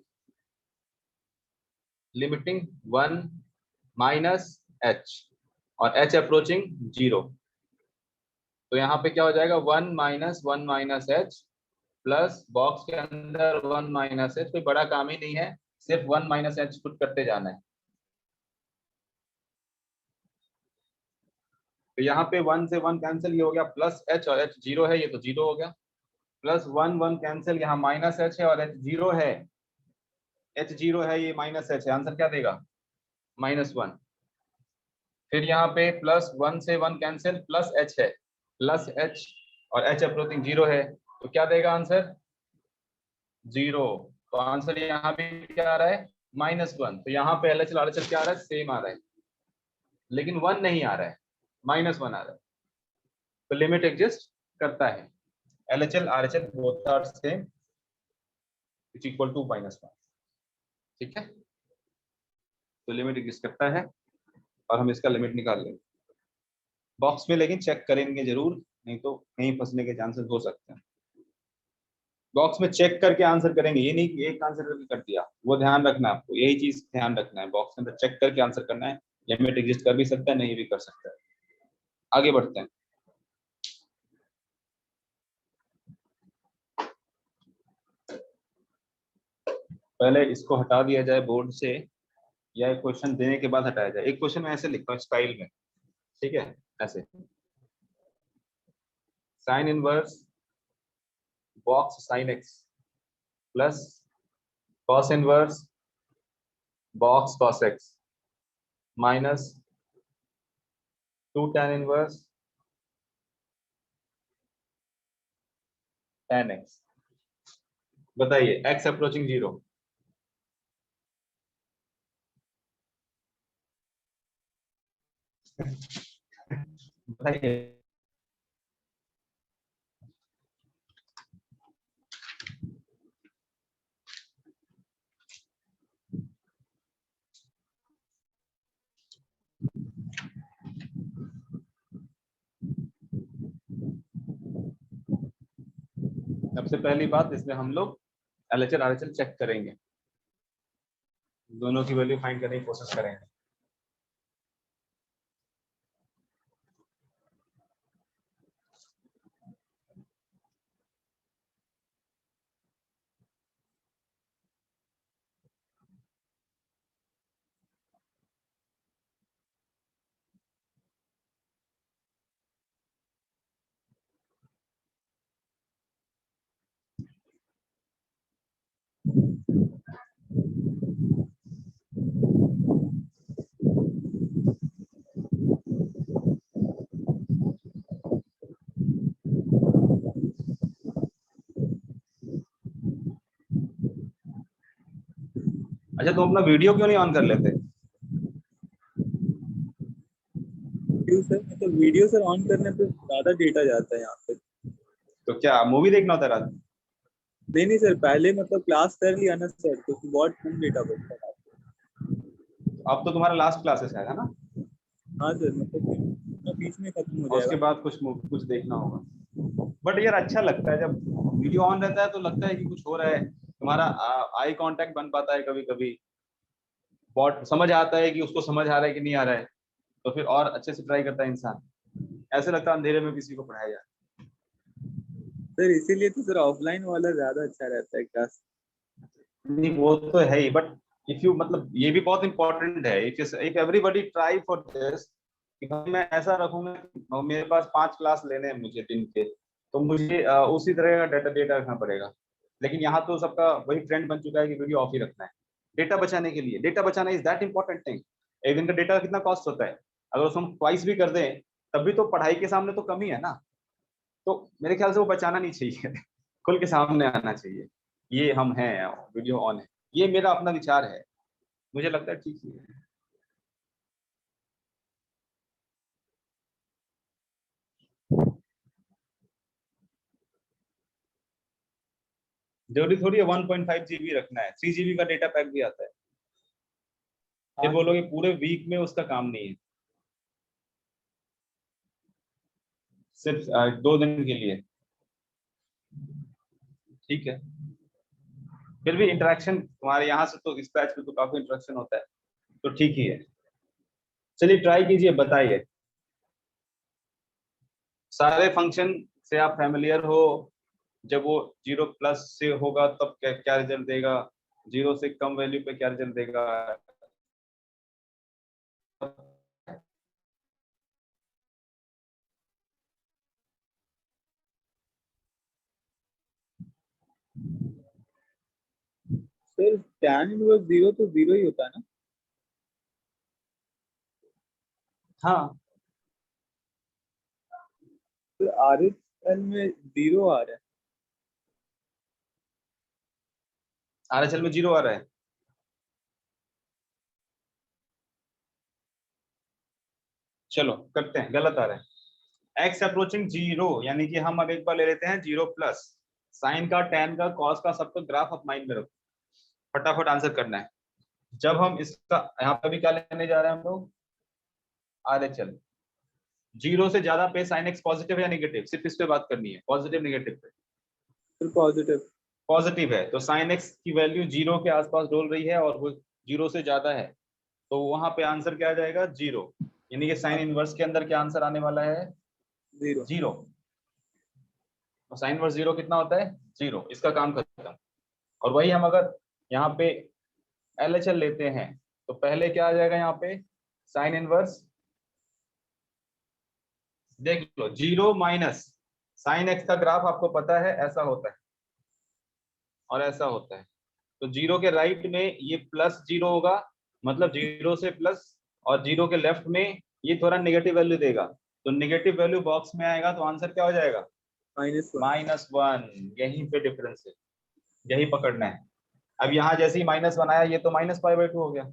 लिमिटिंग 1 माइनस एच और h अप्रोचिंग 0। तो यहाँ पे क्या हो जाएगा? 1 minus 1 minus H plus box के अंदर 1 माइनस एच। कोई बड़ा काम ही नहीं है, सिर्फ 1 माइनस एच पुट करते जाना है। तो यहाँ पे 1 से 1 कैंसिल, ये हो गया प्लस एच और एच 0 है, ये तो 0 हो गया। प्लस 1 1 कैंसिल, यहाँ माइनस एच है और एच 0 है, एच 0 है, ये माइनस एच है, आंसर क्या देगा? -1। फिर यहाँ पे प्लस 1 से 1 कैंसिल, प्लस एच है, प्लस एच और एच अप्रोचिंग 0 है, तो क्या देगा आंसर? 0। तो आंसर यहाँ पे क्या आ रहा है? -1। तो यहाँ पे LHL RHL क्या आ रहा है? सेम आ रहा है, लेकिन 1 नहीं आ रहा है, -1 आ रहा है। तो लिमिट एग्जिस्ट करता है। LHL RHL both are same, is equal to -1। ठीक है, तो लिमिट एग्जिस्ट करता है और हम इसका लिमिट निकाल लेंगे बॉक्स में, लेकिन चेक करेंगे जरूर, नहीं तो कहीं फंसने के चांसेस हो सकते हैं। बॉक्स में चेक करके आंसर करेंगे, ये नहीं कि एक आंसर करके कर दिया, वो ध्यान रखना है आपको, यही चीज ध्यान रखना है, बॉक्स के अंदर चेक करके आंसर करना है, लिमिट एग्जिस्ट कर भी सकता है, नहीं भी कर सकता है। आगे बढ़ते हैं। पहले इसको हटा दिया जाए बोर्ड से, या एक क्वेश्चन देने के बाद हटाया जाए। एक क्वेश्चन में ऐसे लिखता हूँ स्टाइल में, ठीक है, ऐसे sine inverse box sine x plus cos inverse box cos x minus 2 tan inverse tan x. बताइए x अप्रोचिंग 0। बताइए। सबसे पहली बात, इसमें हम लोग LHR RHL चेक करेंगे, दोनों की वैल्यू फाइंड करने की कोशिश करेंगे। अच्छा, तुम अपना वीडियो क्यों नहीं ऑन कर लेते? क्यों सर? मतलब वीडियो सर ऑन करने पे ज्यादा डेटा जाता है यहाँ पे। तो क्या मूवी देखना होता है रात में? नहीं सर, पहले मतलब क्लास कर लिया ना सर, तो उसमें बहुत कम डेटा बचता है। अब तो तुम्हारा लास्ट क्लासेस है ना? हाँ सर, मतलब फिर बीच में खत्म हो और उसके जाएगा। बाद कुछ देखना होगा। बट यार अच्छा लगता है जब वीडियो ऑन रहता है, तो लगता है कि कुछ हो रहा है, तुम्हारा आई कांटेक्ट बन पाता है कभी कभी, बहुत समझ आता है कि उसको समझ आ रहा है कि नहीं आ रहा है, तो फिर और अच्छे से ट्राई करता है इंसान। ऐसे लगता है अंधेरे में किसी को पढ़ाया जाए। सर इसीलिए तो सर ऑफलाइन वाला ज्यादा अच्छा रहता है क्लास। नहीं वो तो है ही, बट इफ यू मतलब ये भी बहुत इंपॉर्टेंट है, if everybody try for this कि भाई मैं ऐसा रखूंगा कि मेरे पास 5 क्लास लेने हैं मुझे दिन के, तो मुझे उसी तरह का डाटा डेटा रखना पड़ेगा। लेकिन यहाँ तो सबका वही ट्रेंड बन चुका है कि वीडियो ऑफ ही रखना है, डेटा बचाने के लिए। डेटा बचाना इज दैट इंपॉर्टेंट थिंग। एक दिन का डेटा कितना कॉस्ट होता है? अगर उसको हम ट्वाइस भी कर दें, तब भी तो पढ़ाई के सामने तो कमी है ना। तो मेरे ख्याल से वो बचाना नहीं चाहिए। खुल के सामने आना चाहिए, ये हम हैं, वीडियो ऑन है। ये मेरा अपना विचार है, मुझे लगता है ठीक ही है। जरूरी थोड़ी है 1.5 GB रखना है, 3 GB का डेटा पैक भी आता है। फिर हाँ बोलोगे पूरे वीक में उसका काम नहीं है, सिर्फ 2 दिन के लिए, ठीक है। फिर भी इंटरेक्शन तुम्हारे यहाँ से तो इस बैच में तो काफी इंटरेक्शन होता है, तो ठीक ही है। चलिए ट्राई कीजिए, बताइए। सारे फंक्शन से आप फैमिलियर हो, जब वो 0+ से होगा तब क्या क्या रिजल्ट देगा, 0 से कम वैल्यू पे क्या रिजल्ट देगा। सर, tan इनवर्स जीरो तो जीरो ही होता है ना? हाँ, तो RHL में जीरो आ रहा है। RHL में 0 आ रहा है। चलो करते हैं, गलत आ रहा है। एक्स अप्रोचिंग 0 यानी कि हम अब एक बार ले लेते हैं 0+, साइन का, tan का, cos का, सबका ग्राफ आप माइंड में रखो, फटाफट आंसर करना है। जब हम इसका यहाँ पे भी क्या लेने जा रहे हैं हम लोग, RHL 0 से ज्यादा पे साइन एक्स पॉजिटिव है या नेगेटिव, सिर्फ इस पे बात करनी है, पॉजिटिव नेगेटिव पे। फिर पॉजिटिव। पॉजिटिव है तो साइन एक्स की वैल्यू 0 के आसपास डोल रही है और वो 0 से ज्यादा है, तो वहां पे आंसर क्या आ जाएगा 0, यानी कि साइन इनवर्स के अंदर क्या आंसर आने वाला है 0। 0। और साइन इनवर्स 0 कितना होता है 0, इसका काम खत्म। और वही हम अगर यहाँ पे LHL लेते हैं तो पहले क्या आ जाएगा यहाँ पे साइन इनवर्स, देख लो 0 माइनस साइन एक्स का ग्राफ आपको पता है ऐसा होता है और ऐसा होता है। तो 0 के राइट में ये +0 होगा, मतलब 0 से प्लस, और 0 के लेफ्ट में ये थोड़ा नेगेटिव वैल्यू देगा, तो नेगेटिव वैल्यू बॉक्स में आएगा तो आंसर क्या हो जाएगा -1। यहीं पे डिफरेंस है, यही पकड़ना है। अब यहाँ जैसे ही -1 आया, ये तो -π/2 हो गया।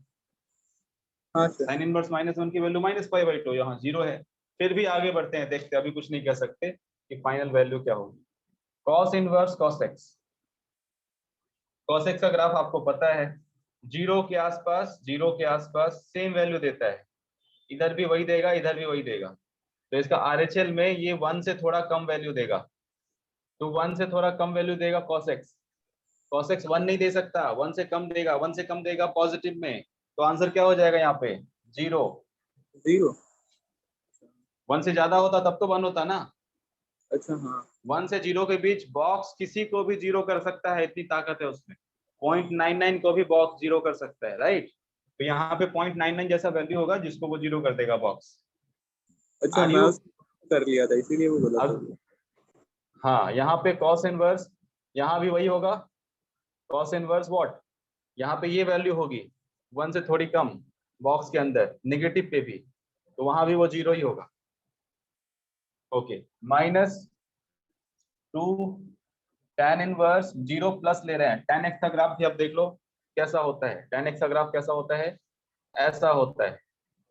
हाँ सर। साइन इनवर्स -1 की वैल्यू -π/2, यहाँ 0 है। फिर भी आगे बढ़ते हैं, देखते हैं, अभी कुछ नहीं कह सकते कि फाइनल वैल्यू क्या होगी। Cos inverse cos x, cos x का ग्राफ आपको पता है 0 के आसपास, 0 के आसपास सेम वैल्यू देता है, इधर भी वही देगा, इधर भी वही देगा। तो इसका RHL में ये 1 से थोड़ा कम वैल्यू देगा, तो 1 से थोड़ा कम वैल्यू देगा कॉस एक्स। कॉस एक्स 1 नहीं दे सकता, 1 से कम देगा, 1 से कम देगा पॉजिटिव में, तो आंसर क्या हो जाएगा यहाँ पे 0। 0। 1 से ज्यादा होता तब तो 1 होता ना। अच्छा हाँ। 1 से 0 के बीच बॉक्स किसी को भी 0 कर सकता है, इतनी ताकत है उसमें। 0.99 को भी बॉक्स 0 कर सकता है, राइट। तो यहाँ पे 0.99 जैसा वैल्यू होगा जिसको वो 0 कर देगा बॉक्स। अच्छा आर मैं यू कर लिया था इसीलिए वो बोला था। हाँ, यहाँ पे कॉस इनवर्स, यहाँ भी वही होगा कॉस इनवर्स व्हाट, यहाँ पे ये वैल्यू होगी 1 से थोड़ी कम बॉक्स के अंदर, नेगेटिव पे भी, तो वहां भी वो 0 ही होगा। ओके, -2 tan इनवर्स 0 प्लस ले रहे हैं, tan x का ग्राफ भी अब देख लो कैसा होता है। tan x का ग्राफ कैसा होता है, ऐसा होता है,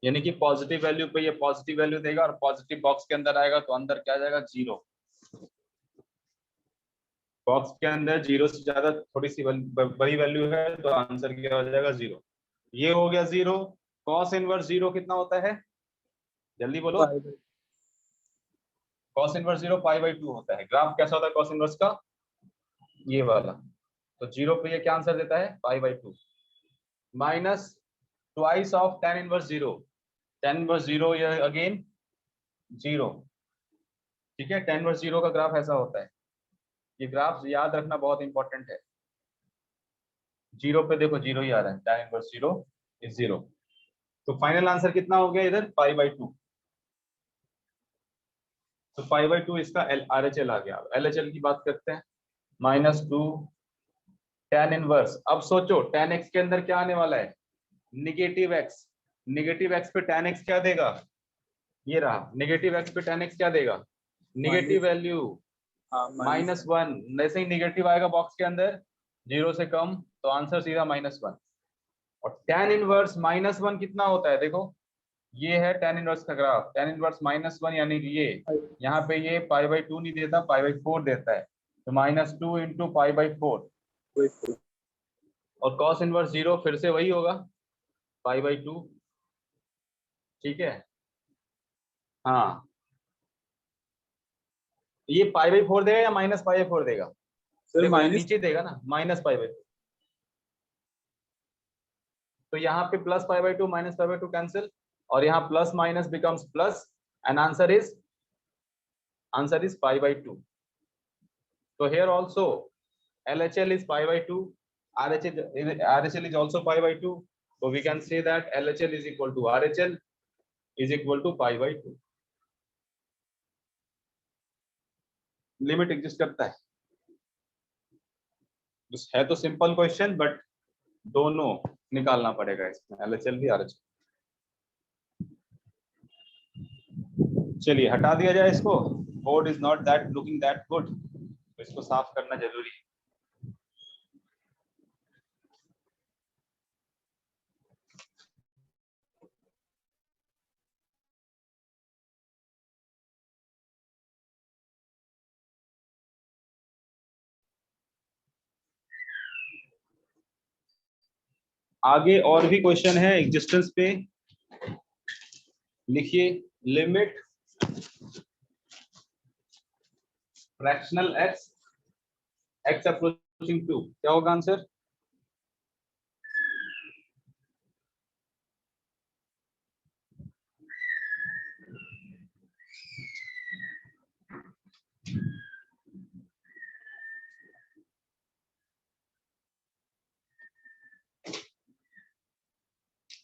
यानी कि पॉजिटिव वैल्यू पे ये पॉजिटिव वैल्यू देगा और पॉजिटिव बॉक्स के अंदर आएगा तो अंदर क्या आ जाएगा 0। बॉक्स के अंदर 0 से ज्यादा थोड़ी सी बड़ी वैल्यू है तो आंसर क्या हो जाएगा 0। ये हो गया 0। कॉस इनवर्स 0 कितना होता है, जल्दी बोलो। कॉस इनवर्स 0 π/2 होता है। ग्राफ कैसा होता है कॉस इनवर्स का, ये वाला। तो 0 पे ये क्या आंसर देता है π/2, minus twice of tan inverse 0, tan inverse 0 ये अगेन 0। ठीक है, tan इनवर्स 0 का ग्राफ ऐसा होता है। ये ग्राफ याद रखना बहुत इंपॉर्टेंट है। 0 पे देखो 0 ही आ रहा है, tan इनवर्स 0 इज 0। तो फाइनल आंसर कितना हो गया इधर π/2। तो π/2 इसका RHL आ गया। LHL की बात करते हैं, -2 tan इनवर्स। अब सोचो tan x के अंदर क्या आने वाला है नेगेटिव x, नेगेटिव x पे tan x क्या देगा, ये रहा नेगेटिव x पे tan x क्या देगा नेगेटिव वैल्यू हाँ -1। जैसे ही नेगेटिव आएगा बॉक्स के अंदर 0 से कम तो आंसर सीधा -1। और tan इनवर्स -1 कितना होता है, देखो ये है tan इनवर्स का ग्राफ, tan इनवर्स -1 यानी कि ये यहाँ पे ये π/2 नहीं देता, π/4 देता है, तो -2 × π/4। और cos इनवर्स 0 फिर से वही होगा π/2। ठीक है, हाँ ये π/4 देगा या -π/4 देगा, सर देखो ये माइनस। नीचे देगा ना -π/4, तो यहाँ पे +π/2 -π/2 कैंसिल, और यहाँ plus minus becomes plus, and answer is π/2। So here also LHL is π/2, RHL is also π/2, so we can say that LHL is equal to RHL is equal to π/2। Limit exist करता है, है तो simple question but दोनों निकालना पड़ेगा इसमें, LHL भी RHL। चलिए हटा दिया जाए इसको, board is not that looking that good, तो इसको साफ करना जरूरी है। आगे और भी क्वेश्चन है एग्जिस्टेंस पे, लिखिए लिमिट फ्रैक्शनल x अप्रोचिंग 2, क्या होगा आंसर,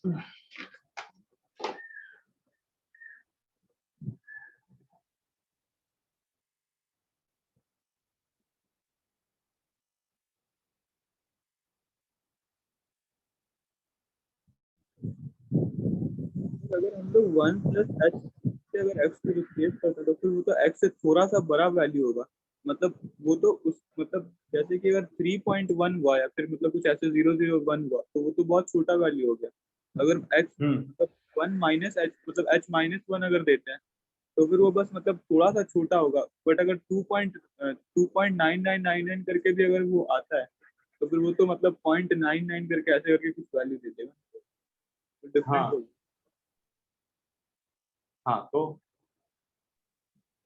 अगर हम लोग 1 प्लस एच से अगर एक्स को रिप्लेस करते हैं तो फिर वो तो एक्स से थोड़ा सा बड़ा वैल्यू होगा, मतलब वो तो उस मतलब जैसे कि अगर 3.1 हुआ या फिर मतलब कुछ ऐसे 001 हुआ तो वो तो बहुत छोटा वैल्यू हो गया। अगर एक्स मतलब 1 माइनस एच मतलब एच माइनस 1 अगर देते हैं तो फिर वो बस मतलब थोड़ा सा छोटा होगा। बट अगर 2.9999 करके भी अगर वो आता है तो फिर वो तो मतलब 0.99 करके ऐसे करके कुछ वैल्यू दे देगा, तो डिफरेंट हाँ होगा। हाँ तो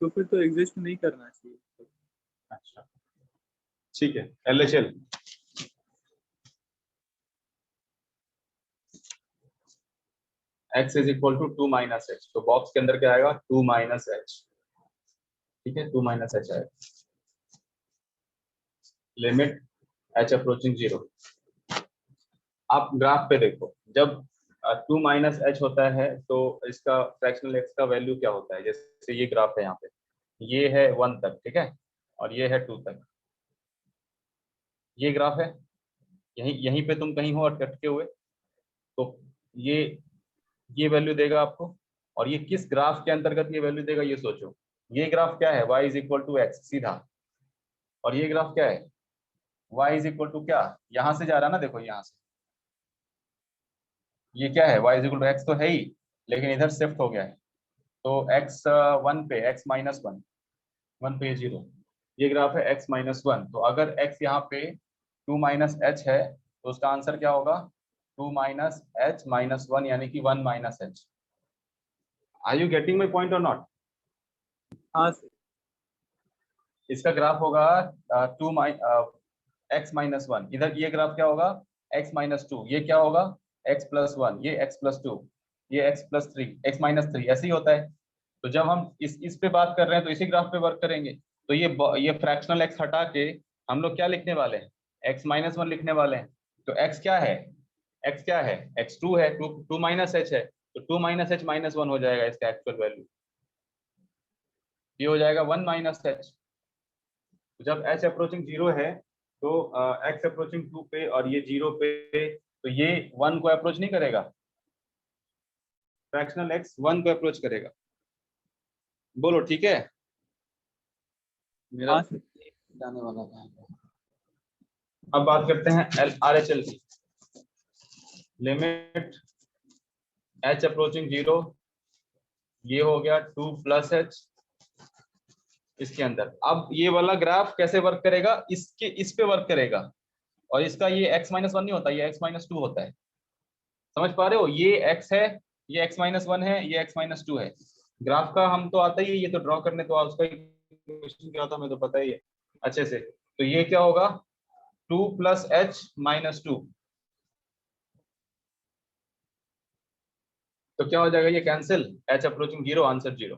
फिर तो एग्जिस्ट नहीं करना चाहिए। अच्छा ठीक है, LHL x is equal to 2 minus h, तो बॉक्स के अंदर क्या आएगा 2 माइनस एच, ठीक है 2 माइनस एच आएगा। Limit h approaching 0। आप ग्राफ पे देखो, जब 2 माइनस एच होता है तो इसका फ्रैक्शनल x का वैल्यू क्या होता है। जैसे ये ग्राफ है, यहाँ पे ये है 1 तक, ठीक है, और ये है 2 तक। ये ग्राफ है, यहीं यहीं पे तुम कहीं हो अटके हुए, तो ये ये वैल्यू देगा आपको। और ये किस ग्राफ के अंतर्गत ये वैल्यू देगा, ये सोचो। ये ग्राफ क्या है, y is equal to x सीधा, और ये ग्राफ क्या है, y इज इक्वल टू क्या, यहाँ से जा रहा है ना, देखो यहाँ से ये क्या है, y is equal to x तो है ही, लेकिन इधर शिफ्ट हो गया है, तो x 1 पे x माइनस 1, 1 पे 0, ये ग्राफ है x माइनस 1। तो अगर x यहाँ पे 2 माइनस एच है तो उसका आंसर क्या होगा, 2 माइनस एच माइनस 1, यानी कि 1 minus h. Are you getting my point और नॉट। हाँ सर। इसका ग्राफ होगा 2 एक्स माइनस 1, इधर ये ग्राफ क्या होगा x माइनस 2, ये क्या होगा x प्लस 1, ये x प्लस 2, ये x प्लस 3, x माइनस 3, ऐसे ही होता है। तो जब हम इस पे बात कर रहे हैं तो इसी ग्राफ पे वर्क करेंगे। तो ये फ्रैक्शनल x हटा के हम लोग क्या लिखने वाले हैं, x माइनस 1 लिखने वाले हैं। तो x क्या है, x क्या है, x 2 है, 2 माइनस एच है, तो 2 माइनस एच माइनस 1 हो जाएगा इसका एक्चुअल वैल्यू, ये हो जाएगा 1 माइनस एच। जब h अप्रोचिंग 0 है तो x अप्रोचिंग 2 पे और ये 0 पे, तो ये 1 को अप्रोच नहीं करेगा, फ्रैक्शनल x 1 को अप्रोच करेगा। बोलो ठीक है, मेरा हाँ सर। जाने वाला था। अब बात करते हैं RHL की। लिमिट h अप्रोचिंग 0, ये हो गया 2 प्लस एच इसके अंदर। अब ये वाला ग्राफ कैसे वर्क करेगा, इस पे वर्क करेगा, और इसका ये x माइनस 1 नहीं होता, ये x माइनस 2 होता है। समझ पा रहे हो, ये x है, ये x माइनस 1 है, ये x माइनस 2 है। ग्राफ का हम तो आता ही है, ये तो ड्रॉ करने तो उसका क्वेश्चन क्या होता है हमें तो पता ही है अच्छे से। तो ये क्या होगा 2 प्लस एच माइनस 2, तो क्या हो जाएगा, ये कैंसिल, h अप्रोचिंग 0, आंसर 0।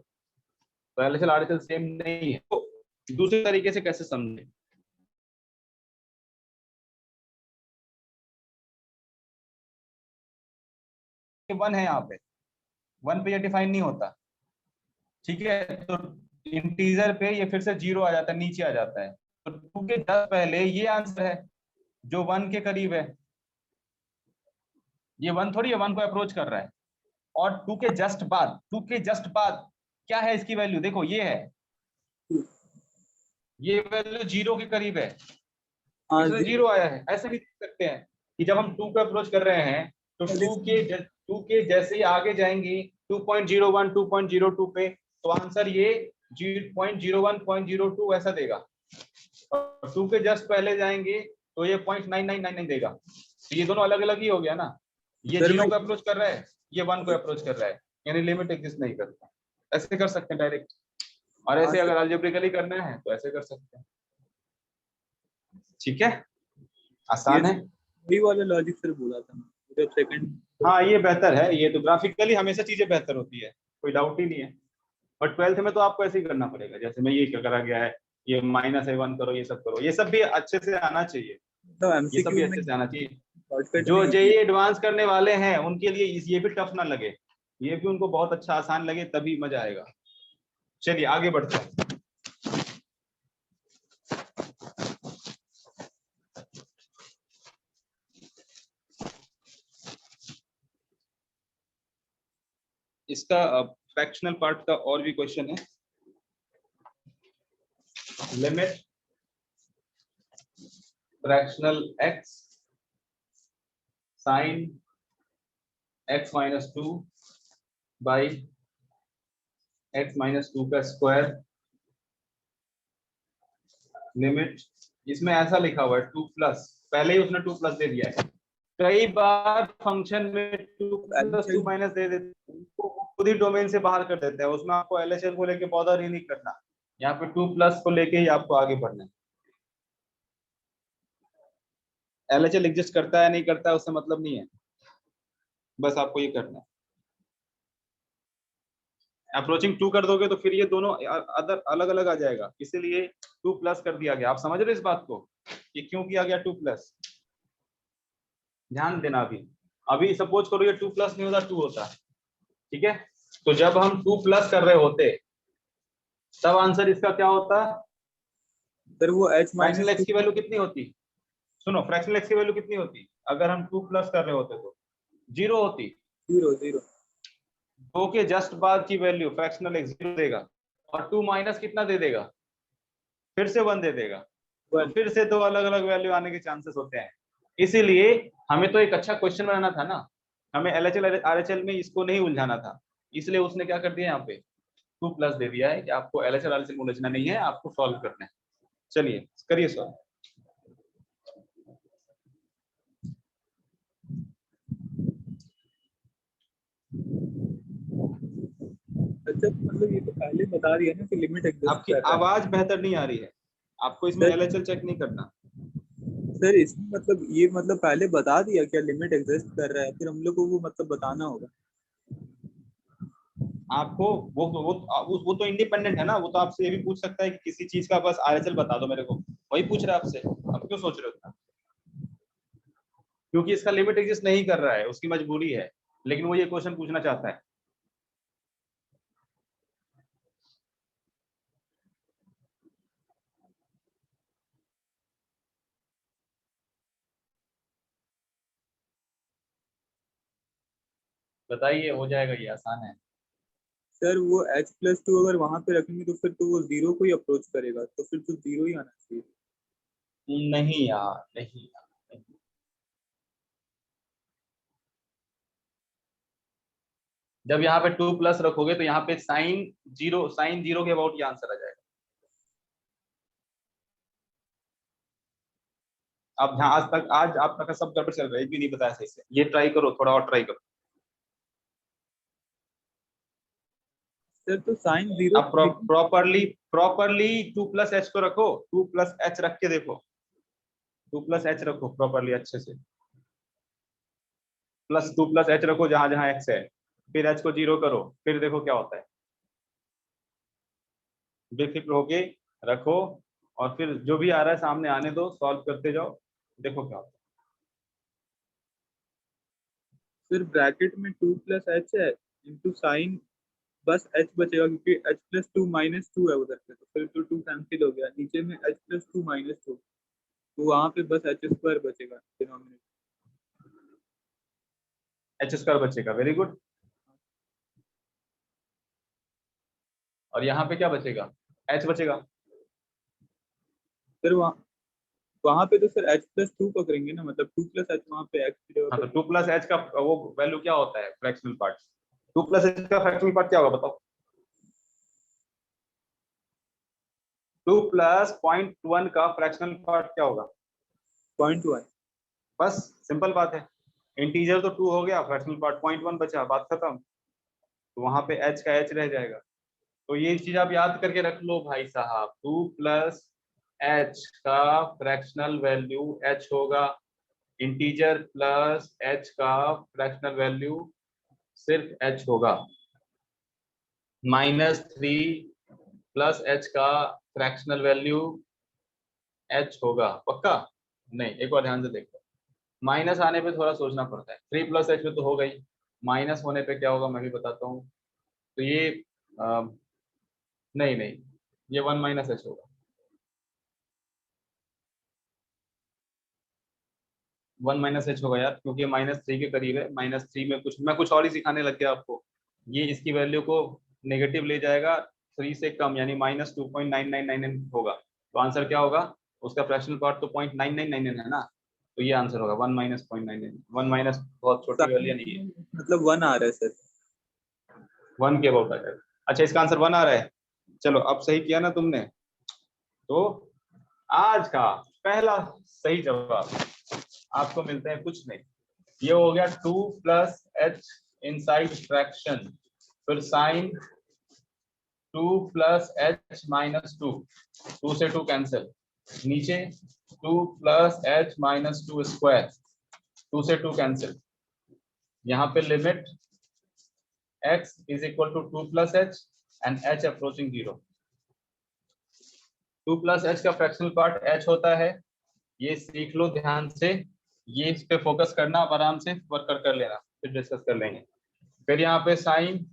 तो LHL RHL सेम नहीं है, तो दूसरे तरीके से कैसे समझे। 1 है यहाँ पे, 1 पे ये डिफाइन नहीं होता, ठीक है, तो इंटीजर पे ये फिर से 0 आ जाता है, नीचे आ जाता है। तो 2 के जस्ट पहले ये आंसर है जो 1 के करीब है, ये 1 थोड़ी है 1 को अप्रोच कर रहा है। और 2 के जस्ट बाद, 2 के जस्ट बाद क्या है इसकी वैल्यू, देखो ये है, ये वैल्यू 0 के करीब है, हाँ इसमें जी। 0 आया है। ऐसे भी देख सकते हैं कि जब हम 2 को अप्रोच कर रहे हैं तो 2 के जैसे ही आगे जाएंगी 2.01 2.02 पे, तो आंसर ये 0.01 0.02 ऐसा देगा। और 2 के जस्ट पहले जाएंगे तो ये 0.9999 देगा। तो ये दोनों अलग अलग ही हो गया ना, ये सर 0 मैं को अप्रोच कर रहा है, ये 1 को अप्रोच कर रहा है, यानी लिमिट एग्जिस्ट नहीं करता। ऐसे कर सकते हैं डायरेक्ट, और हाँ ऐसे सर अगर अलजेब्रिकली करना है तो ऐसे कर सकते हैं। ठीक है, ये आसान है। वही वाला लॉजिक सर बोला था मैं जब सेकंड। हाँ ये बेहतर है, ये तो ग्राफिकली हमेशा चीजें बेहतर होती है, कोई डाउट ही नहीं है। और 12th में तो आपको ऐसे ही करना पड़ेगा, जैसे मैं ये क्या करा गया है, ये -1 करो, ये सब करो, ये सब भी अच्छे से आना चाहिए, मतलब ये सब भी एमसीक्यू में अच्छे से आना चाहिए। शॉर्टकट जो नहीं जेई है। एडवांस करने वाले हैं उनके लिए ये भी टफ ना लगे, ये भी उनको बहुत अच्छा आसान लगे, तभी मजा आएगा। चलिए आगे बढ़ते हैं। इसका फ्रैक्शनल पार्ट का और भी क्वेश्चन है। Limit fractional x sine x minus 2 by x minus 2 का स्क्वायर लिमिट, इसमें ऐसा लिखा हुआ है 2 प्लस, पहले ही उसने 2 प्लस दे दिया है। कई बार फंक्शन में 2 प्लस 2 माइनस दे देते हैं, उनको खुद ही डोमेन से बाहर कर देते हैं, उसमें आपको एलएचएल को लेके बॉदर ही नहीं करना, यहाँ पे 2 प्लस को लेके ही आपको आगे बढ़ना है। एलएचएल एग्जिस्ट करता है नहीं करता है उससे मतलब नहीं है, बस आपको ये करना है। अप्रोचिंग 2 कर दोगे तो फिर ये दोनों अदर अलग अलग आ जाएगा, इसीलिए 2 प्लस कर दिया गया। आप समझ रहे इस बात को कि क्यों किया गया 2 प्लस? ध्यान देना। अभी सपोज करो ये 2 प्लस नहीं होता 2 होता, ठीक है, तो जब हम 2 प्लस कर रहे होते तब आंसर इसका क्या होता? सर वो h फ्रैक्शनल माइनस एक्स की वैल्यू कितनी होती? सुनो, फ्रैक्शनल एक्स की वैल्यू कितनी होती अगर हम 2 प्लस कर रहे होते? तो 0 होती। 0 0 2 के जस्ट बाद की वैल्यू फ्रैक्शनल एक्स 0 देगा, और 2 माइनस कितना दे देगा? फिर से 1 दे देगा, तो 1। फिर से 2 अलग अलग वैल्यू आने के चांसेस होते हैं। इसीलिए हमें तो एक अच्छा क्वेश्चन बनाना था ना, हमें एलएचएल आरएचएल में इसको नहीं उलझाना था, इसलिए उसने क्या कर दिया यहाँ पे 2 प्लस दे दिया है कि आपको एलएचएल आरएचएल में उलझना नहीं है, आपको सॉल्व करना है। चलिए करिए सॉल्व। अच्छा मतलब ये तो पहले बता दिया ना कि लिमिट एग्जिस्ट आपकी कर रहा है। आवाज बेहतर नहीं आ रही है, आपको इसमें सर एलएचएल चेक नहीं करना। सर इसमें मतलब ये मतलब पहले बता दिया क्या लिमिट एग्जिस्ट कर रहा है, फिर हम लोग को वो मतलब बताना होगा। आपको वो तो इंडिपेंडेंट है ना, वो तो आपसे ये भी पूछ सकता है कि किसी चीज का बस आरएचएल बता दो मेरे को, वही पूछ रहा है आपसे, आप क्यों सोच रहे हो? क्योंकि इसका लिमिट एग्जिस्ट नहीं कर रहा है, उसकी मजबूरी है, लेकिन वो ये क्वेश्चन पूछना चाहता है। बताइए, हो जाएगा, ये आसान है। सर वो h+2 अगर वहां पे रखेंगे तो फिर तो वो 0 को ही अप्रोच करेगा, तो फिर तो 0 ही आना चाहिए। नहीं यार, नहीं यार, नहीं। जब यहाँ पे 2 प्लस रखोगे तो यहाँ पे साइन जीरो के अबाउट ये आंसर आ जाएगा। अब यहाँ आज आप तक का सब गड़बड़ चल रहा है, एक भी नहीं बताया सही से, ये ट्राई करो, थोड़ा और ट्राई करो। सर तो साइन 0 अब प्रॉपरली 2 प्लस एच को रखो, 2 प्लस एच रख के देखो, 2 प्लस एच रखो प्रॉपरली अच्छे से, प्लस 2 प्लस एच रखो जहां जहां एक्स है, फिर एच को 0 करो, फिर देखो क्या होता है। बेफिक्र होके रखो, और फिर जो भी आ रहा है सामने आने दो, सॉल्व करते जाओ, देखो क्या होता है। फिर ब्रैकेट में 2 प्लस एच है इंटू साइन, बस h बचेगा क्योंकि h+2 -2 है उधर पे, तो फिर तो 2 कैंसिल हो गया, नीचे में h+2 -2, तो वहां पे बस h² बचेगा डिनोमिनेटर। एच स्क्वायर बचेगा, वेरी गुड। और यहाँ पे क्या बचेगा? एच बचेगा। फिर वहाँ वहां पे तो फिर h+2 पकड़ेंगे ना, मतलब 2 प्लस एच वहां पे x की जगह हाँ, पे। तो 2 प्लस एच का वो वैल्यू क्या होता है फ्रैक्शनल पार्ट? 2 प्लस एच का फ्रैक्शनल पार्ट क्या होगा बताओ? 2 प्लस 0.1 का फ्रैक्शनल पार्ट क्या होगा? 0.1। बस सिंपल बात है, इंटीजर तो 2 हो गया, फ्रैक्शनल पार्ट 0.1 बचा, बात खत्म। तो वहां पे एच का एच रह जाएगा। तो ये चीज आप याद करके रख लो भाई साहब, 2 प्लस एच का फ्रैक्शनल वैल्यू एच होगा, इंटीजर प्लस एच का फ्रैक्शनल वैल्यू सिर्फ एच होगा, -3 प्लस एच का फ्रैक्शनल वैल्यू एच होगा, पक्का? नहीं, एक बार ध्यान से देखो, माइनस आने पे थोड़ा सोचना पड़ता है। 3 प्लस एच में तो हो गई, माइनस होने पे क्या होगा मैं भी बताता हूँ। तो ये नहीं नहीं, ये 1 माइनस एच होगा, 1 माइनस एच होगा यार, क्योंकि -3 के करीब है। -3 में कुछ मैं कुछ और ही सिखाने लग गया आपको। ये इसकी वैल्यू को नेगेटिव ले जाएगा 3 से कम, यानी -2.9999 होगा। तो आंसर क्या होगा, उसका फ्रैक्शनल पार्ट तो 0.9999 है ना, तो ये आंसर होगा 1 माइनस 0.99। 1 माइनस बहुत छोटी वैल्यू नहीं है, मतलब 1 आ रहा है सर। 1 के अबाउट आ जाएगा। अच्छा, इसका आंसर 1 आ रहा है। चलो अब सही किया ना तुमने, तो आज का पहला सही जवाब आपको मिलते हैं कुछ नहीं, ये हो गया 2 प्लस एच इनसाइड फ्रैक्शन, फिर साइन 2 प्लस एच माइनस 2, 2 से 2 कैंसिल, नीचे 2 प्लस एच माइनस 2 स्क्वायर, 2 से 2 कैंसिल, यहाँ पे limit x is equal to 2 plus h and h approaching 0। 2 plus h का फ्रैक्शनल पार्ट h होता है, ये सीख लो ध्यान से, ये इस पे फोकस करना, अब आराम से वर्क कर लेना, फिर डिस्कस कर लेंगे। फिर यहाँ पे साइन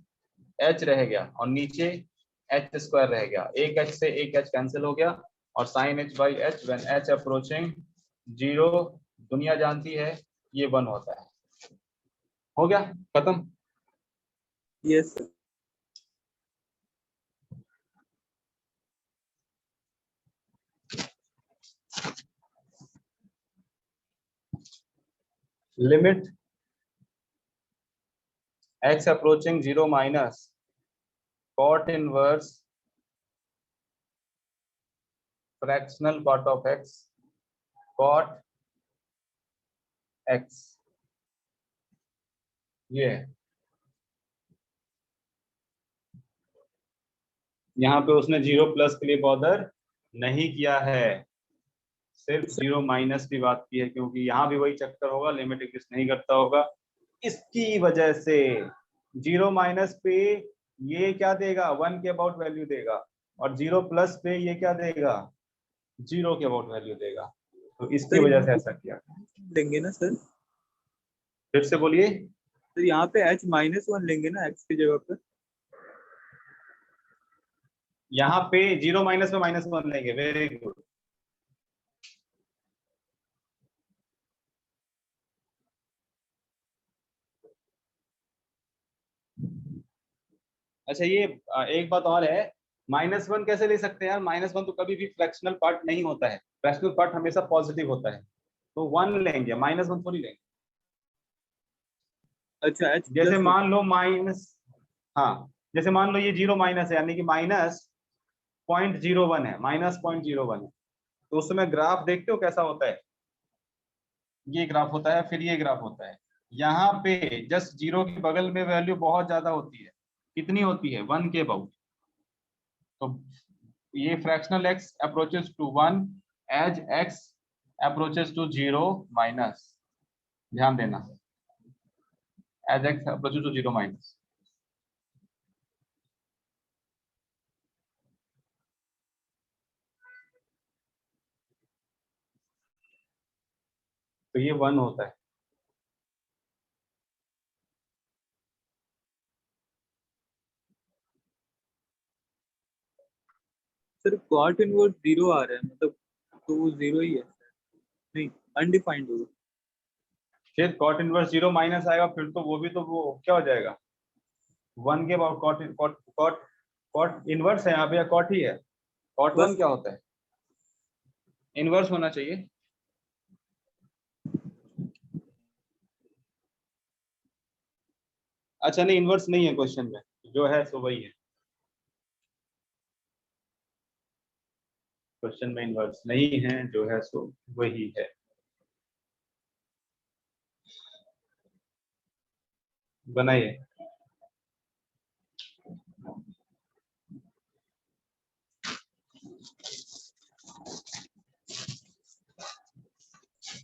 h रह गया और नीचे h स्क्वायर रह गया, एक h से एक h कैंसिल हो गया, और sine h by h when h approaching 0 दुनिया जानती है ये 1 होता है। हो गया खत्म। Yes sir. Limit x approaching 0 minus cot inverse fractional part of x cot x, ये है। यहाँ पे उसने 0 प्लस के लिए बॉदर नहीं किया है, सिर्फ 0 माइनस की बात की है, क्योंकि यहाँ भी वही चक्कर होगा, लिमिट एग्जिस्ट नहीं करता होगा, इसकी वजह से 0 माइनस पे ये क्या देगा, 1 के अबाउट वैल्यू देगा, और 0 प्लस पे ये क्या देगा, 0 के अबाउट वैल्यू देगा, तो इसकी सर वजह यहाँ से पे ऐसा किया। लेंगे ना सर? फिर से बोलिए। तो यहाँ पे h-1 लेंगे ना x की जगह पे? यहाँ पे 0 माइनस में -1 लेंगे, वेरी गुड। अच्छा, ये एक बात और है, -1 कैसे ले सकते हैं यार, -1 तो कभी भी फ्रैक्शनल पार्ट नहीं होता है, फ्रैक्शनल पार्ट हमेशा पॉजिटिव होता है, तो 1 लेंगे, -1 थोड़ी लेंगे। अच्छा h जैसे प्लस मान लो माइनस, हाँ जैसे मान लो ये 0 माइनस है, यानी कि -0.01 है, -0.01 है, तो उस समय ग्राफ देखते हो कैसा होता है, ये ग्राफ होता है, फिर ये ग्राफ होता है, यहाँ पे जस्ट 0 के बगल में वैल्यू बहुत ज्यादा होती है, कितनी होती है, 1 के अबाउट, तो ये fractional x approaches to 1 as x approaches to 0 minus, ध्यान देना, as x approaches to 0 minus. तो ये 1 होता है। सर cot इनवर्स 0 आ रहा है, मतलब तो वो 0 ही है, नहीं अनडिफाइंड होगा। फिर कॉट इनवर्स 0 माइनस आएगा, फिर तो वो भी तो वो क्या हो जाएगा, 1 के बाद cot cot cot cot inverse है यहाँ पे, या कॉट ही है, कॉट 1 बस क्या होता है, इनवर्स होना चाहिए। अच्छा नहीं, इनवर्स नहीं है क्वेश्चन में, जो है सो वही है, क्वेश्चन में इनवर्स नहीं है, जो है सो वही है। बनाइए।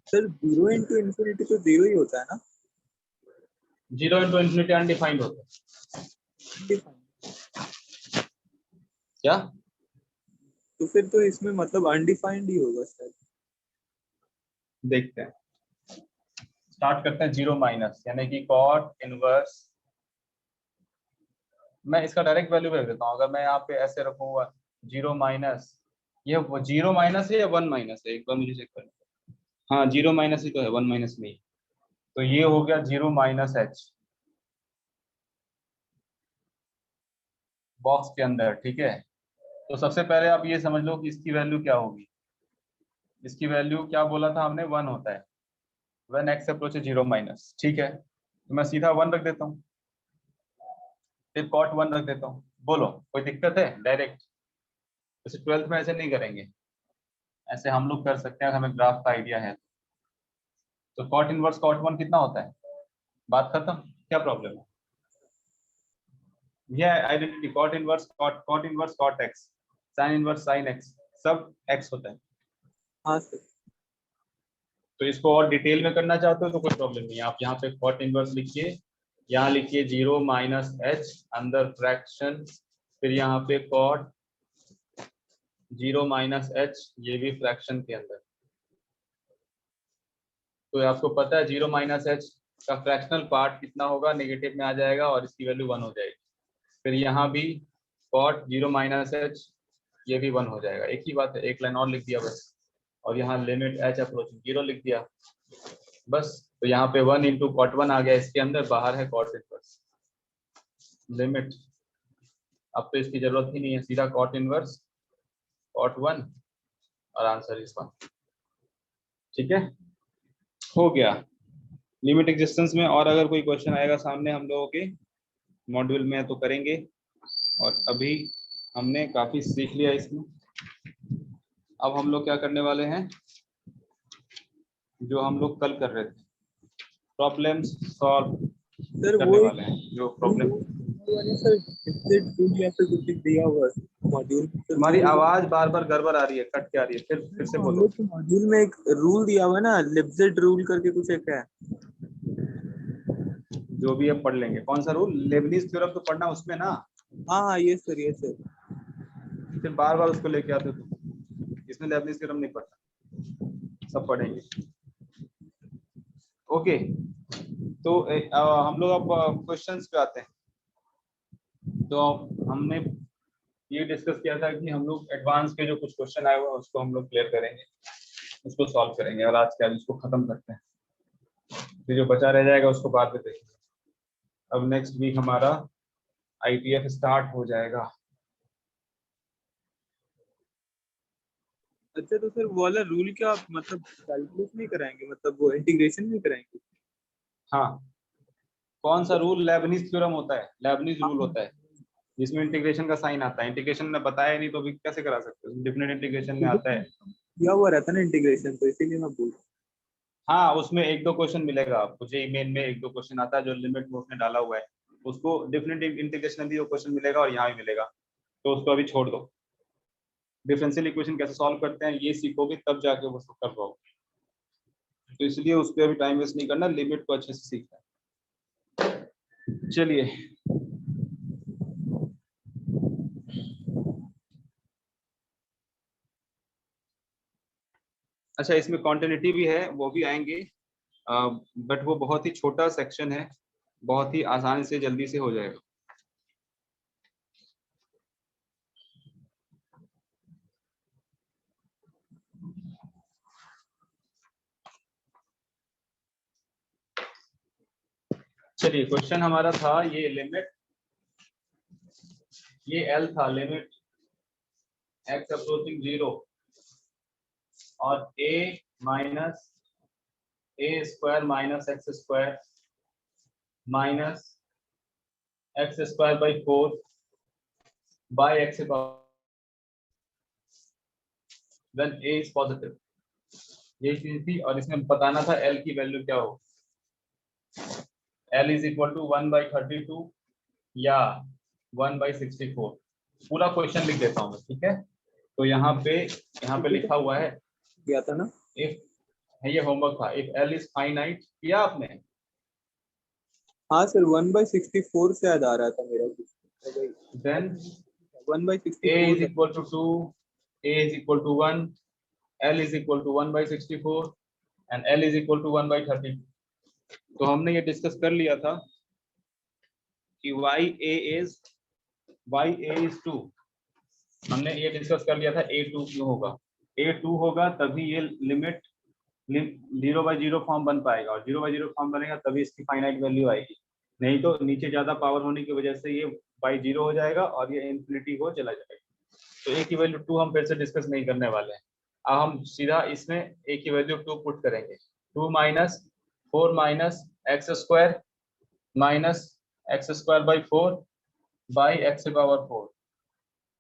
सर 0 इंटू इन्फिनिटी तो 0 ही होता है ना? 0 इंटू इन्फिनिटी अनडिफाइंड होता है। अनडिफाइंड? क्या? तो फिर तो इसमें मतलब अनडिफाइंड ही होगा सर। देखते हैं। स्टार्ट करते हैं 0 माइनस, यानी कि कॉट इनवर्स, मैं इसका डायरेक्ट वैल्यू रख देता हूँ। अगर मैं यहाँ पे ऐसे रखूंगा 0 माइनस, ये 0 माइनस है या 1 माइनस है, एक बार मुझे चेक करना। हाँ 0 माइनस ही तो है, 1 माइनस नहीं। तो ये हो गया 0 माइनस एच बॉक्स के अंदर, ठीक है। तो सबसे पहले आप ये समझ लो कि इसकी वैल्यू क्या होगी। इसकी वैल्यू क्या बोला था हमने, 1 होता है व्हेन एक्स अप्रोच 0 माइनस, ठीक है। तो मैं सीधा 1 रख देता हूँ, फिर कॉट 1 रख देता हूँ। बोलो कोई दिक्कत है? डायरेक्ट जैसे 12th में ऐसे नहीं करेंगे, ऐसे हम लोग कर सकते हैं, हमें ग्राफ का आइडिया है। तो कॉट इनवर्स कॉट 1 कितना होता है, बात खत्म, क्या प्रॉब्लम है? यह identity cot inverse cot x, sine inverse sine x, सब एक्स होता है। हाँ सर। तो इसको और डिटेल में करना चाहते हो तो कोई प्रॉब्लम नहीं है, आप यहाँ पे कॉट इनवर्स लिखिए, यहाँ लिखिए 0 माइनस एच अंदर फ्रैक्शन, फिर यहाँ पे कॉट 0 माइनस एच, ये भी फ्रैक्शन के अंदर। तो आपको पता है 0 माइनस एच का फ्रैक्शनल पार्ट कितना होगा, नेगेटिव में आ जाएगा और इसकी वैल्यू 1 हो जाएगी। फिर यहाँ भी कॉट 0 माइनस एच, ये भी 1 हो जाएगा। एक ही बात है, एक लाइन और लिख दिया बस, और यहाँ लिमिट एच अप्रोचिंग 0 लिख दिया बस। तो यहाँ पे 1 इंटू कॉट 1 आ गया इसके अंदर, बाहर है कॉट इनवर्स लिमिट। अब तो इसकी जरूरत ही नहीं है, सीधा कॉट इनवर्स कॉट 1 और आंसर इज 1, ठीक है, हो गया लिमिट एग्जिस्टेंस में। और अगर कोई क्वेश्चन आएगा सामने हम लोगों के मॉड्यूल में तो करेंगे, और अभी हमने काफी सीख लिया इसमें। अब हम लोग क्या करने वाले हैं, जो हम लोग कल कर रहे थे, प्रॉब्लम्स सॉल्व सर करने वो वाले हैं। जो प्रॉब्लम, सर या फिर कुछ दिया हुआ मॉड्यूल, तुम्हारी आवाज बार बार गड़बड़ आ रही है, कट के आ रही है, फिर से बोलो। मॉड्यूल में एक रूल दिया हुआ है ना, लिप्सेट रूल करके कुछ एक है। जो भी अब पढ़ लेंगे, कौन सा रूल, लेबनीज थ्योरम तो पढ़ना उसमें ना। हाँ ये सर, ये सर। फिर बार बार उसको लेके आते हो, इसमें लेबनीज थ्योरम नहीं पढ़ना, सब पढ़ेंगे। ओके, तो हम लोग अब क्वेश्चंस पे आते हैं। तो हमने ये डिस्कस किया था कि हम लोग एडवांस के जो कुछ क्वेश्चन आए हुए हैं उसको हम लोग क्लियर करेंगे, उसको सॉल्व करेंगे, और आज के आज उसको खत्म करते हैं, फिर जो बचा रह जाएगा उसको बाद में देखेंगे। अब नेक्स्ट वीक हमारा ITF स्टार्ट हो जाएगा। अच्छा तो सर वो वाला रूल क्या आप मतलब कैलकुलेट नहीं कराएंगे, मतलब वो इंटीग्रेशन नहीं कराएंगे? हाँ, कौन सा रूल, लेबनीज थ्योरम होता है, लेबनीज रूल होता है, जिसमें इंटीग्रेशन का साइन आता है। इंटीग्रेशन में बताया नहीं तो अभी कैसे करा सकते हो, डिफरेंट इंटीग्रेशन में आता है। किया हुआ रहता है ना इंटीग्रेशन, तो इसीलिए मैं बोल रहा हूँ। हाँ, उसमें एक दो क्वेश्चन मिलेगा आपको, जेईई मेन में एक दो क्वेश्चन आता है जो लिमिट में उसने डाला हुआ है, उसको डिफरेंट इंटीग्रेशन में भी वो क्वेश्चन मिलेगा और यहाँ भी मिलेगा, तो उसको अभी छोड़ दो। डिफरेंशियल इक्वेशन कैसे सॉल्व करते हैं ये सीखोगे तब जाके वो उसको कर पाओगे, तो इसलिए उस पर अभी टाइम वेस्ट नहीं करना, लिमिट को अच्छे से सीखना है। चलिए, अच्छा इसमें कॉन्टिन्यूटी भी है, वो भी आएंगे, बट वो बहुत ही छोटा सेक्शन है, बहुत ही आसानी से जल्दी से हो जाएगा। चलिए, क्वेश्चन हमारा था ये लिमिट, ये L था, लिमिट x अप्रोचिंग 0 और a minus a square minus x square minus x square by 4 by x when a is positive, ये चीज थी। और इसमें बताना था L की वैल्यू क्या हो, L इज इक्वल टू 1/32 या 1/64। पूरा क्वेश्चन लिख देता हूँ मैं, ठीक है। तो यहाँ पे लिखा हुआ है, किया था ना? इफ, ये होमवर्क था, इफ L इज फाइनाइट, किया आपने? हाँ सर, 1/64 से याद आ रहा था मेरा कुछ, then 1/64 a is equal to 2, a is equal to 1, L is equal to 1/64 and L is equal to 1/32. तो हमने ये डिस्कस कर लिया था कि y a is 2, हमने ये डिस्कस कर लिया था a2 क्यों होगा। a2 होगा तभी ये लिमिट 0/0 फॉर्म बन पाएगा, और 0/0 फॉर्म बनेगा तभी इसकी फाइनाइट वैल्यू आएगी। नहीं तो नीचे ज्यादा पावर होने की वजह से ये बाई 0 हो जाएगा और ये इन्फिनिटी को चला जाएगा। तो a की वैल्यू 2 हम फिर से डिस्कस नहीं करने वाले हैं। अब हम सीधा इसमें a की वैल्यू 2 पुट करेंगे। 2 minus 4 minus x square minus x square by 4 by x power 4,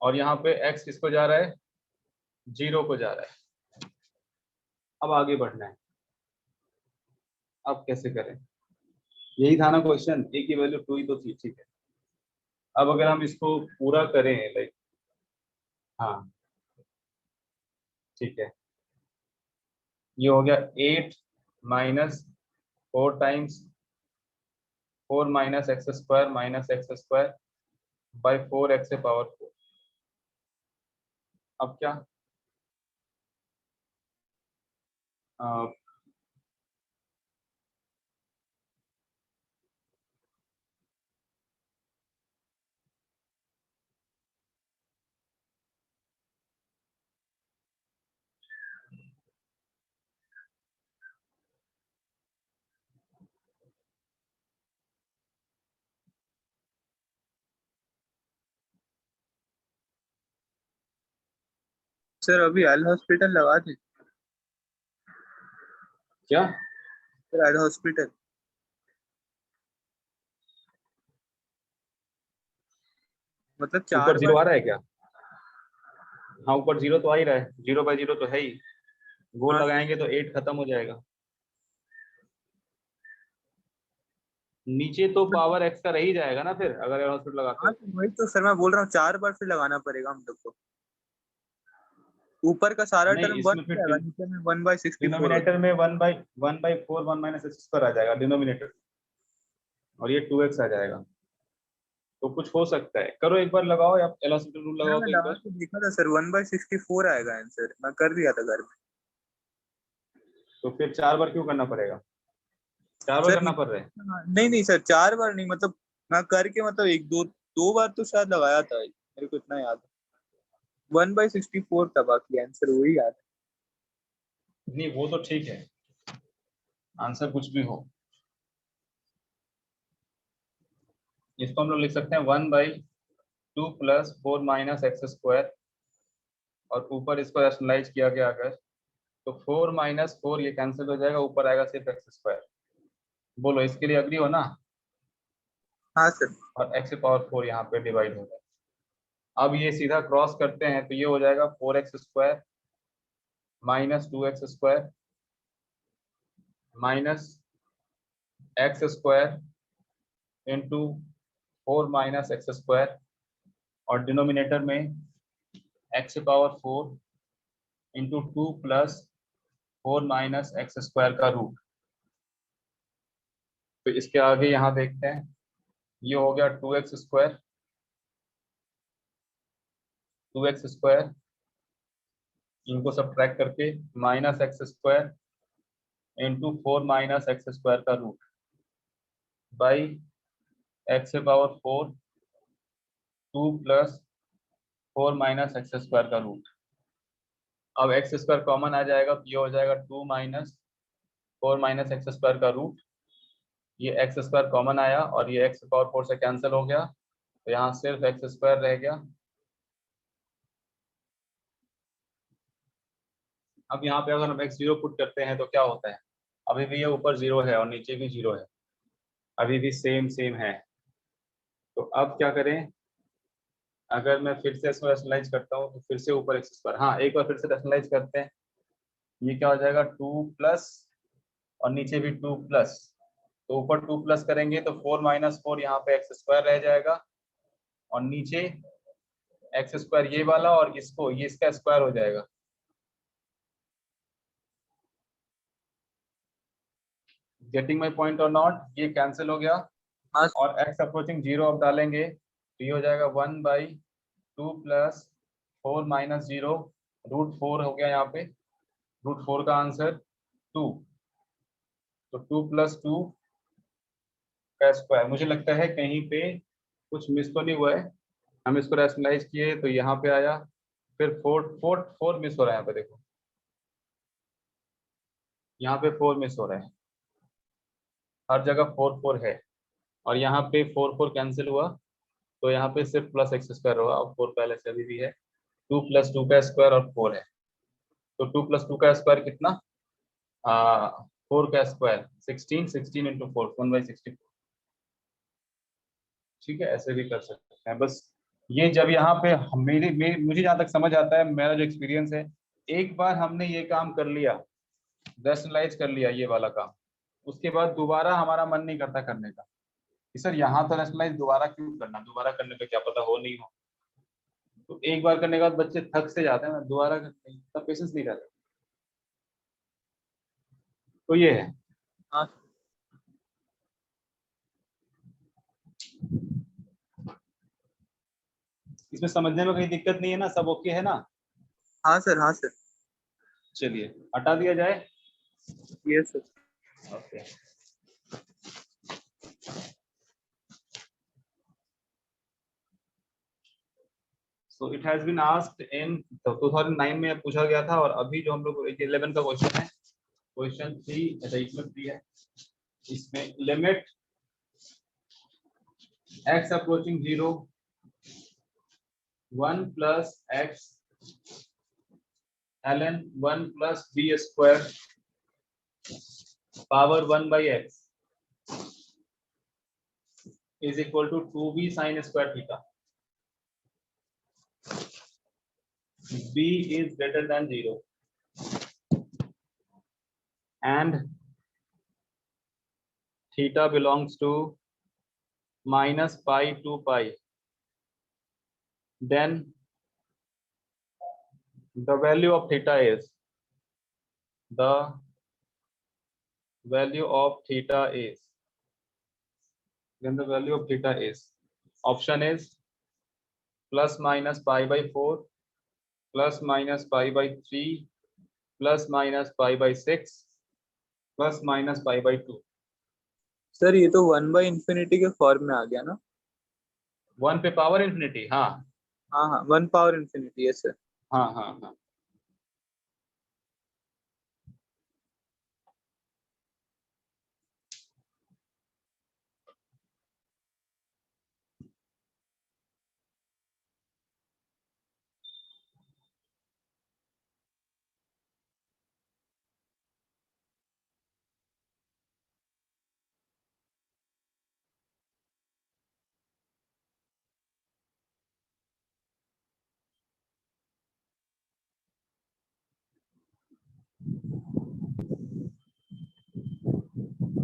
और यहाँ पे x किसको जा रहा है, 0 को जा रहा है। अब आगे बढ़ना है, अब कैसे करें, यही था ना क्वेश्चन, a की वैल्यू 2 ही तो थी, ठीक है। अब अगर हम इसको पूरा करें लाइक, हाँ ठीक है, ये हो गया 8 minus 4 times 4 minus x square by 4 x power 4। अब क्या, सर अभी एल हॉस्पिटल लगा थे। क्या सर एल हॉस्पिटल मतलब ऊपर 4 जीरो बार। आ रहा है क्या? हाँ ऊपर 0 तो आ ही रहा है, 0/0 तो है ही, वो हाँ लगाएंगे तो 8 खत्म हो जाएगा। नीचे तो पावर x का रह ही जाएगा ना फिर, अगर हॉस्पिटल लगाते हाँ, हो। तो वही तो सर मैं बोल रहा हूँ, 4 बार फिर लगाना पड़ेगा हम लोग को। ऊपर का सारा नहीं टर्म बन इसमें फिर जाएगा, नीचे में 1/64 हो डिनोमिनेटर में 1/4 1 माइनस एक्स स्क्वायर आ जाएगा डिनोमिनेटर, और ये 2x आ जाएगा। तो कुछ हो सकता है, करो एक बार लगाओ, या एल हॉस्पिटल रूल सर लगाओ मैं तो एक लगा बार। के देखा था सर, 1/64 आएगा आंसर, मैं कर दिया था घर में। तो फिर 4 बार क्यों करना पड़ेगा, 4 बार सर करना पड़ रहा है। नहीं नहीं सर, 4 बार नहीं, मतलब मैं करके मतलब एक दो दो बार तो शायद लगाया था, मेरे को इतना याद है। 1/64 था, बाकी आंसर वही याद है। नहीं वो तो ठीक है, आंसर कुछ भी हो। इसको हम लोग लिख सकते हैं 1/2 प्लस 4 माइनस एक्स स्क्वायर, और ऊपर इसको रैशनलाइज किया गया अगर, तो 4 माइनस 4 ये कैंसिल हो जाएगा, ऊपर आएगा सिर्फ एक्स स्क्वायर। बोलो इसके लिए अग्री हो ना, हाँ सर। और एक्स पावर 4 यहाँ पे डिवाइड हो जाएगा। अब ये सीधा क्रॉस करते हैं तो ये हो जाएगा 4x square minus 2x square minus x square into 4 minus x square, और डिनोमिनेटर में x power 4 into 2 plus 4 minus x square का रूट। तो इसके आगे यहाँ देखते हैं, ये हो गया 2x स्क्वायर 2x स्क्वायर, इनको सब्ट्रैक्ट करके minus x square into 4 minus x square का root by x power 4 2 plus 4 minus x square का रूट। अब एक्स स्क्वायर कॉमन आ जाएगा तो ये हो जाएगा 2 माइनस 4 माइनस एक्स स्क्वायर का रूट। ये एक्स स्क्वायर कॉमन आया और ये एक्स पावर 4 से कैंसिल हो गया, तो यहाँ सिर्फ एक्स स्क्वायर रह गया। अब यहाँ पे अगर हम x0 पुट करते हैं तो क्या होता है, अभी भी ये ऊपर 0 है और नीचे भी 0 है, अभी भी सेम सेम है। तो अब क्या करें, अगर मैं फिर से इसको रैशनलाइज करता हूँ तो फिर से ऊपर एक्स स्क्वायर, हाँ एक बार फिर से रैशनलाइज करते हैं, ये क्या हो जाएगा 2 प्लस और नीचे भी 2 प्लस, तो ऊपर 2 प्लस करेंगे तो 4 माइनस 4 यहाँ पे एक्स स्क्वायर रह जाएगा, और नीचे एक्स स्क्वायर ये वाला और इसको ये इसका स्क्वायर हो जाएगा। गेटिंग माई पॉइंट और नॉट, ये कैंसिल हो गया, हाँ और x अप्रोचिंग 0 अब डालेंगे तो ये हो जाएगा 1/2 प्लस 4 माइनस 0 रूट 4 हो गया, यहाँ पे रूट 4 का आंसर 2, तो 2 प्लस 2 का स्क्वायर। मुझे लगता है कहीं पे कुछ मिस तो नहीं हुआ है, हम इसको रैशनलाइज किए तो यहाँ पे आया, फिर फोर मिस हो रहा है यहाँ पे, देखो यहाँ पे 4 मिस हो रहे हैं, हर जगह 4 है, और यहाँ पे 4 कैंसिल हुआ, तो यहाँ पे सिर्फ प्लस एक्स स्क्वायर होगा, और 4 पहले से अभी भी है, 2 + 2 का स्क्वायर और 4 है, तो 2 + 2 का स्क्वायर कितना, 4 का स्क्वायर 16, 16 × 4 1/64। ठीक है, ऐसे भी कर सकते हैं। बस ये जब यहाँ पे मुझे जहाँ तक समझ आता है, मेरा जो एक्सपीरियंस है, एक बार हमने ये काम कर लिया, रैशनलाइज कर लिया ये वाला काम, उसके बाद दोबारा हमारा मन नहीं करता करने का कि सर यहाँ तो रैशनलाइज दोबारा क्यों करना, दोबारा करने पे क्या पता हो नहीं हो। तो एक बार करने के बाद बच्चे थक से जाते हैं ना, दोबारा करने का पेशेंस नहीं रहता। तो ये है। हाँ इसमें समझने में कोई दिक्कत नहीं है ना, सब ओके है ना? हाँ सर, हाँ सर। चलिए हटा दिया जाए। Yes sir. Okay. So it has been asked in 2009 में पूछा गया था, और अभी जो हम लोग 11 का क्वेश्चन है, क्वेश्चन 3, अच्छा इसमें 3 है, इसमें limit x approaching 0 1 + x ln 1 + b square power 1/x is equal to 2b sin square theta. b is greater than 0 and theta belongs to -pi to pi. Then the value of theta is option is ±pi/4 ±pi/3 ±pi/6 ±pi/2। Sir ये तो 1/∞ के form में आ गया ना? 1 पे power infinity, हाँ हाँ हाँ, 1/∞, यस सर। हाँ हाँ हाँ।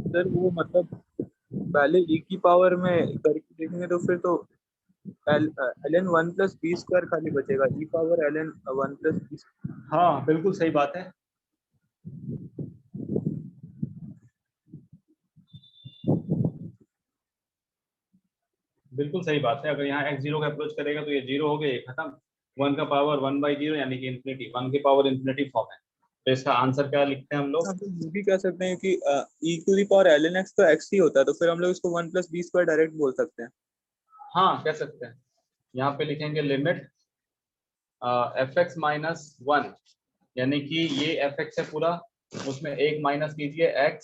सर वो मतलब पहले e की पावर में करके देखेंगे तो फिर तो ln 1 + b स्क्वायर खाली बचेगा, e पावर ln 1 + b। हाँ बिल्कुल सही बात है। बिल्कुल सही बात है, अगर यहाँ x 0 का अप्रोच करेगा तो ये 0 हो गया, ये खत्म। 1 का पावर 1/0 यानी कि इंफिनिटी, 1 की पावर इंफिनिटी फॉर्म है। तो इसका आंसर क्या लिखते हैं हम लोग? आप ये भी कह सकते हैं कि e⁴ ln x तो x ही होता है, तो फिर हम लोग इसको 1 + b स्क्वायर डायरेक्ट बोल सकते हैं। हाँ कह सकते हैं। यहाँ पे लिखेंगे लिमिट fx - 1, यानी कि ये fx है पूरा, उसमें एक माइनस कीजिए x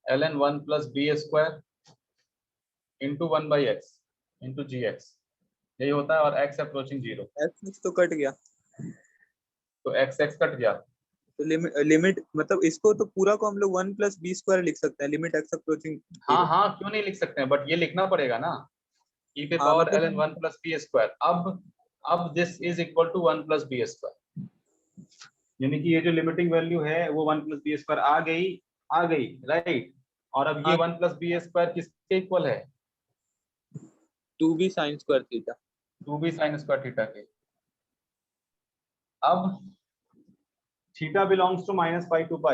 ln 1 + b square into 1/x into gx, यही होता है, और x अप्रोचिंग 0, x तो कट गया, तो x कट गया। तो लिमिट मतलब इसको तो पूरा को हम लोग 1 + b स्क्वायर लिख सकते हैं, लिमिट x अप्रोचिंग हाँ 0। हाँ क्यों नहीं लिख सकते हैं, बट ये लिखना पड़ेगा ना, e पे हाँ पावर मतलब ln 1 + b स्क्वायर। अब this is equal to 1 + b square, यानी कि ये जो लिमिटिंग वैल्यू है वो 1 + b स्क्वायर आ गई राइट। और अब ये हाँ 1 + b स्क्वायर किसके इक्वल है? 2b sin square theta. 2b sin square theta के। अब थीटा बिलोंग्स टू -π to π,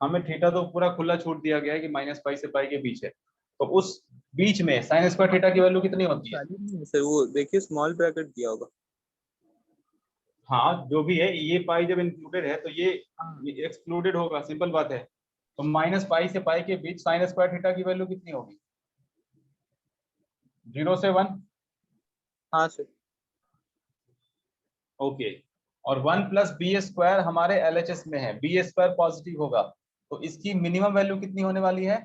हमें थीटा तो पूरा खुला छूट दिया गया है कि -π से π के बीच है, तो उस बीच में sin स्क्वायर थीटा की वैल्यू कितनी होती है? सर वो देखिए स्मॉल ब्रैकेट दिया होगा। हाँ जो भी है, ये पाई जब इंक्लूडेड है तो ये हाँ एक्सक्लूडेड होगा, सिंपल बात है। तो -π से π के बीच sin स्क्वायर थीटा की वैल्यू कितनी होगी? 0 से 1। हाँ सर। ओके, और 1 प्लस बी स्क्वायर हमारे एलएचएस में है, बी स्क्वायर पॉजिटिव होगा तो इसकी मिनिमम वैल्यू कितनी होने वाली है?